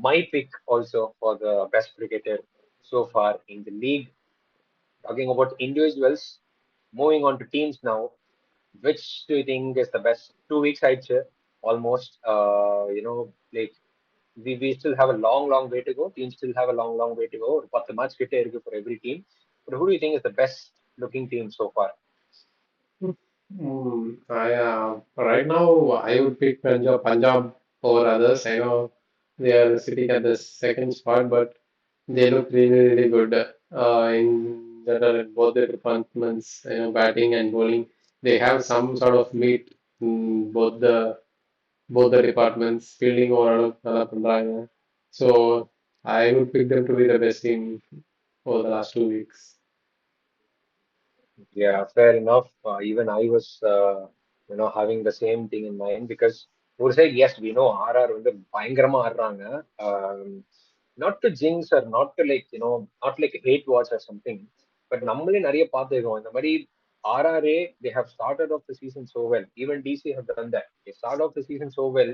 my pick also for the best cricketer so far in the league. Talking about individuals, moving on to teams now. Which do you think is the best? 2 weeks, I'd say, almost. Like we still have a long way to go. Teams still have a long way to go. But the match கிட்ட இருக்கு for every team. But who do you think is the best looking team so far? Right now, I would pick Punjab over others. I know they are sitting at the second spot, but they look really, really good in general in both the departments, batting and bowling. They have some sort of meet in both the departments. Fielding overall நல்லா பண்றாங்க. So I would pick them to be the best team over the last 2 weeks. Yeah, fair enough. Even I was, having the same thing in mind because ஒரு side, yes, we know RR வந்து பயங்கரமா ஆடுறாங்க. Um, not to jinx or not to like, not like a hate watch or something, but நம்மளே நிறைய பார்த்துருக்கோம் இந்த மாதிரி. RRA, they have started off the season so well. Even DC have done that. They start off the season so well,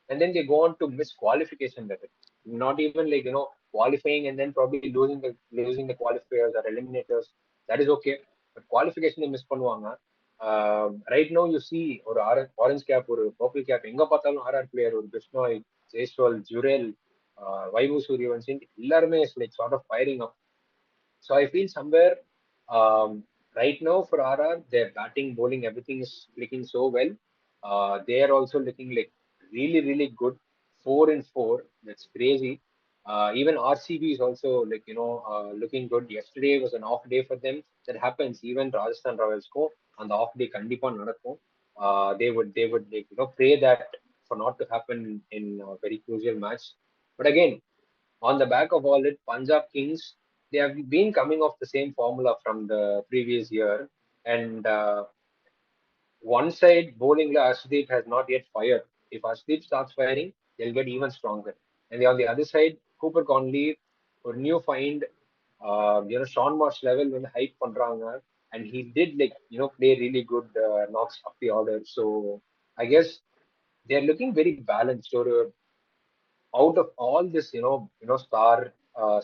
and then they go on to miss qualification level. Not even like qualifying and then probably losing the qualifiers or eliminators. That is okay, but குவாலிஃபிகேஷனை miss பண்ணுவாங்க. Right no you see ஒரு orange cap, ஒரு purple cap, எங்க பார்த்தாலும் RR player, ஒரு பிஷ்னாய், ஜெய்ஸ்வால், ஜுரேல், வைபவ் சூரியவன்சி, எல்லாருமே is like sort of firing up. So I feel somewhere, right now for RR, their batting, bowling, everything is clicking so well. They are also looking like really, really good. 4-4. That's crazy. Even RCB is also like looking good. Yesterday was an off day for them. That happens. Even Rajasthan Royals go. on the off day கண்டிப்பா நடக்கும். They would like, pray that for not to happen in a very crucial match. But again, on the back of all it, Punjab Kings, they have been coming off the same formula from the previous year, and one side bowling Arshdeep has not yet fired. If Arshdeep starts firing, they'll get even stronger. And on the other side, Cooper Conley, a new find, Sean Marsh level when hype பண்றாங்க, and he did like play really good knocks up the order. So I guess they're looking very balanced. So out of all this,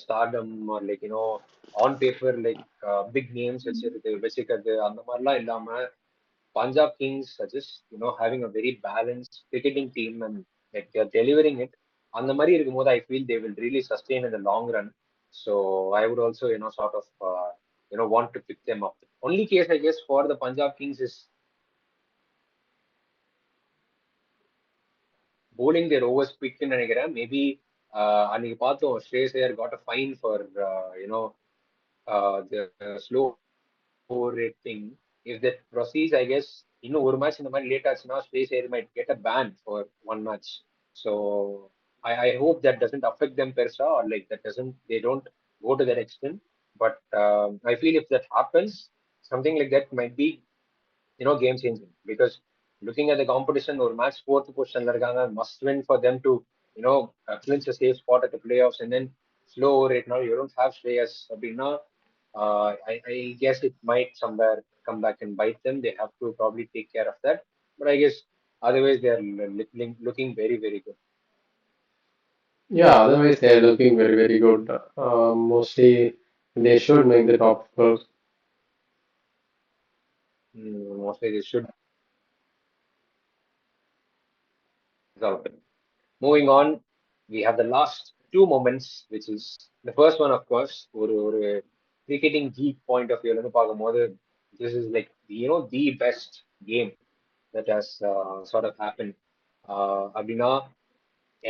stardom or like on paper like big names வச்சிருக்கிறது அந்த மாதிரிலாம் இல்லாம Punjab Kings are just having a very balanced cricketing team and like they're delivering it. On the Mari இருக்கும்போது I feel they will really sustain in the long run. So I would also sort of want to pick them up. Only case I guess for the Punjab Kings is bowling their overs quick ன்னு நினைக்கிறேன். Maybe அன்னைக்கு பார்த்தோம் Shreyas Iyer got a fine for the slow rating. If that proceeds, I guess, ஒரு match இந்த மாதிரி late ஆச்சுன்னா Shreyas Iyer might get a ban for one match. So I hope that doesn't affect them persa or like they don't go to that extent. But I feel if that happens, something like that might be game changing because looking at the competition or match fourth position must win for them to clinch a safe spot at the playoffs and then slow right now you don't have Shreyas Abhina. I guess it might somewhere come back and bite them. They have to probably take care of that. But I guess otherwise they are looking very, very good. Yeah, otherwise they're looking very, very good. Mostly they should make the top 12. Mostly they should result. Moving on, we have the last two moments, which is the first one, of course, ஒரு cricketing geek point of view ல இருந்து பார்க்கும்போது, this is like the best game that has sort of happened. அப்படின்னா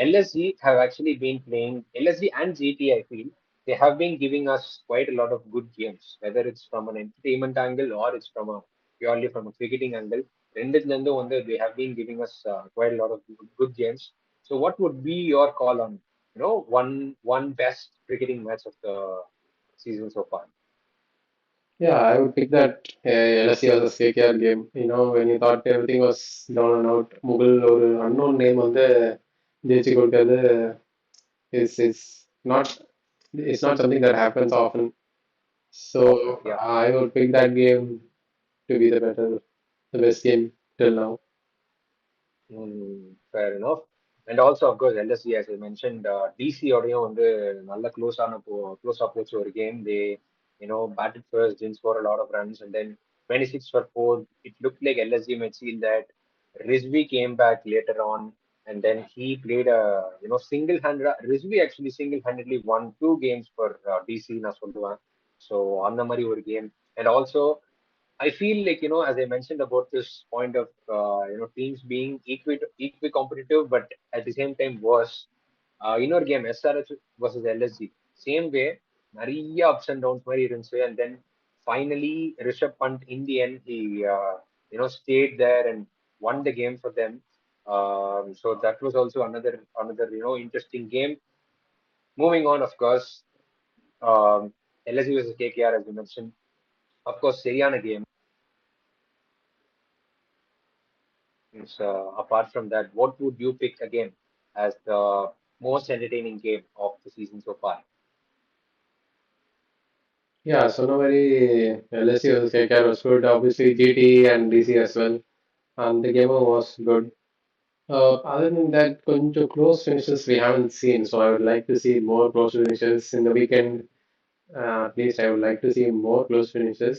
LSG have actually been playing LSG and GT. I feel they have been giving us quite a lot of good games, whether it's from an entertainment angle or it's from a purely from a cricketing angle. ரெண்டுத்துல இருந்தும் வந்து they have been giving us quite a lot of good games. So, what would be your call on one best cricketing match of the season so far? Yeah, I would pick that LSE versus KKR game. When you thought everything was down and out, Mughal or unknown name வந்து ஜெயிச்சு கொடுக்கிறது is not it's not something that happens often. So Often, yeah. I would pick that game to be the best game till now. Fair enough. And also, of course, LSC, as I mentioned, DC ஓடையும் வந்து நல்ல க்ளோஸா போச்சு ஒரு game. They, batted first, didn't score a lot of runs, and then 26 for 4. It looked like LSG might seal that. Rizvi came back later on, and then he played a, single-handed. Rizvi actually single-handedly won two games for DC, நான் சொல்லுவேன். So, அந்த மாதிரி ஒரு game. And also, I feel like, as I mentioned about this point of, teams being equi competitive, but at the same time worse. இன்னொரு game SRH versus LSG. Same way, நிறைய ups and downs மாதிரி இருந்துச்சு. And then finally, Rishabh Pant, in the end, he, stayed there and won the game for them. So that was also another, interesting game. Moving on, of course, LSG versus KKR, as you mentioned. Of course, சரியான game. Apart from that, what would you pick again as the most entertaining game of the season so far? Yeah, so nobody LSE versus KKR was good. Obviously GT and DC as well. And the game was good. Other than that, கொஞ்சம் close finishes we haven't seen, so I would like to see more close finishes in the weekend. At least I would like to see more close finishes.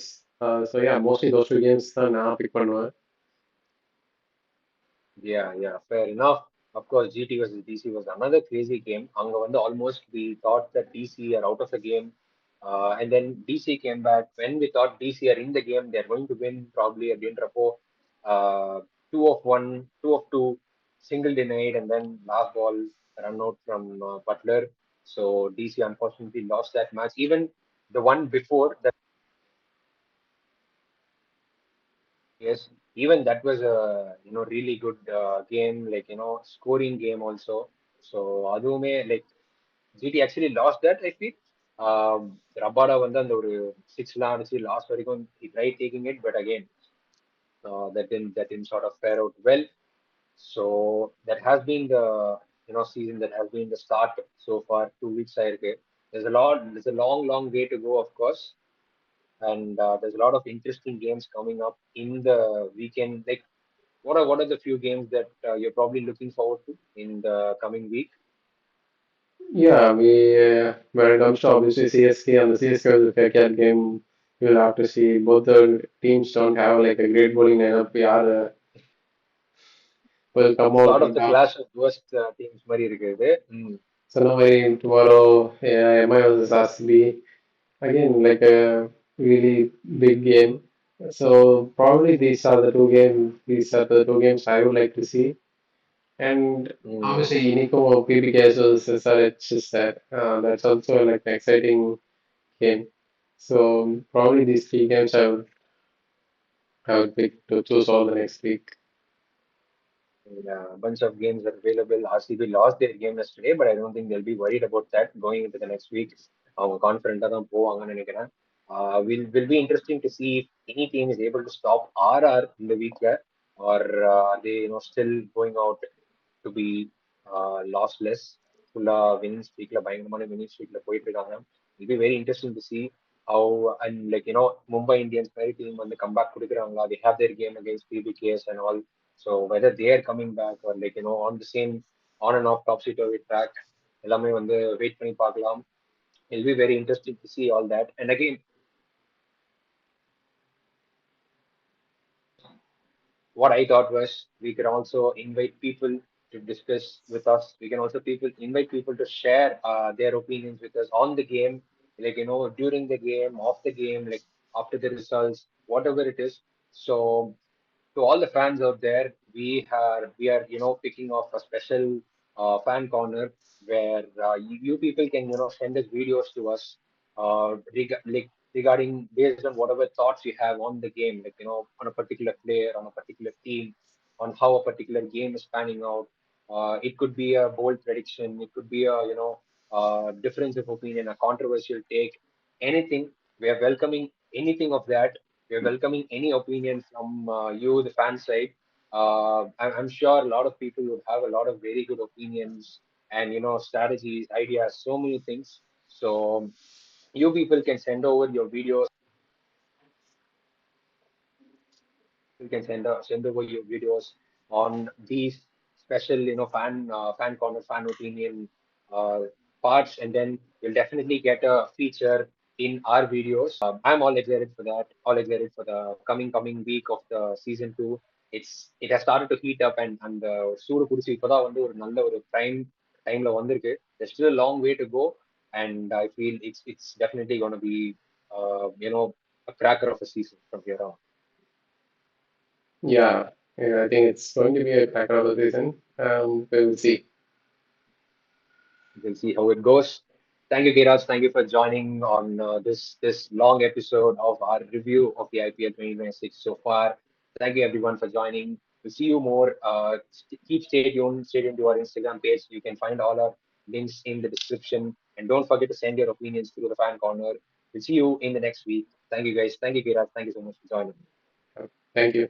So yeah, mostly those two games தான் நான் pick பண்ணுவேன். Yeah, fair enough. Of course, GT versus DC was another crazy game. அங்க வந்து almost we thought that DC are out of the game. And then DC came back. When we thought DC are in the game, they're going to win probably அப்படின்றப்போ uh, 2 of 1, 2 of 2, single denied, and then last ball run out from Butler. So DC unfortunately lost that match. Even the one before that. Yes, even that was a really good game, like scoring game also. So அதுவுமே like GT actually lost that, I feel. Rabada வந்து அந்த ஒரு சிக்ஸ்லாம் அடிச்சு last வரைக்கும் he tried taking it, but again that didn't sort of fare out well. So that has been the season, that has been the start so far. 2 weeks ஆயிருக்கு. There's a long, long way to go, of course, and there's a lot of interesting games coming up in the weekend. Like, what are the few games that you're probably looking forward to in the coming week? Yeah, when it comes to obviously CSK and the CSK versus KKR game, you'll have to see both the teams don't have like a great bowling lineup. யார் will come out Sort of and the clash of worst teams மாதிரி இருக்குது. Mm. சொன்ன மாதிரி tomorrow, yeah, MI versus RCB. Again, like a really big game. So probably these are the two games I would like to see. And Mm. obviously, Nico PBKS versus SRH is there. That's also like an exciting game. So probably these three games I would pick to choose all the next week. Yeah, a bunch of games are available. RCB lost their game yesterday, but I don't think they'll be worried about that going into the next week. அவங்க கான்ஃபிடென்ட்டா தான் போவாங்கன்னு நினைக்கிறேன். Will be interesting to see if any team is able to stop RR in the week, or are they still going out to be lossless. ஃபுல்லா winning ஸ்ட்ரீக்ல பயங்கரமான winning ஸ்ட்ரீக்ல போயிட்டு இருக்காங்க. It'll be very interesting to see how, and like Mumbai Indians மாதிரி team வந்து comeback கொடுக்குறாங்களா. They have their game against PBKS and all. So whether they are coming back or like on the same on and off topsy turvy track, எல்லாமே வந்து wait பண்ணி பார்க்கலாம். It'll be very interesting to see all that. And again, what I thought was we could also invite people to discuss with us. We can also people invite people to share their opinions with us on the game, like during the game, off the game, like after the results, whatever it is. So to all the fans out there, we are picking off a special fan corner where you people can send us videos to us like regarding based on whatever thoughts you have on the game, like on a particular player, on a particular team, on how a particular game is panning out. It could be a bold prediction, it could be a difference of opinion, a controversial take, anything. We are welcoming anything of that. We are welcoming any opinion from you, the fan side. I'm sure a lot of people would have a lot of very good opinions and strategies, ideas, so many things. So you people can send over your videos. You can send over your videos on these special fan corner, fan opinion uh, parts, and then you'll definitely get a feature in our videos. I'm all excited for that, all excited for the coming week of the season 2. It has started to heat up, and சூடு புடிச்சு இப்பதான் வந்து ஒரு நல்ல ஒரு டைம்ல வந்திருக்கு. There's still a long way to go, and I feel it's definitely going to be uh, you know a cracker of a season from here on. Yeah, I think it's going to be a cracker of the season. We will see. We'll see how it goes. Thank you, Kiraj. Thank you for joining on this long episode of our review of the IPL 2026 so far. Thank you, everyone, for joining. We'll see you more. Keep stay tuned. Stay tuned to our Instagram page. You can find all our links in the description. And don't forget to send your opinions through the fan corner. We'll see you in the next week. Thank you, guys. Thank you, Kiraj. Thank you so much for joining. Thank you.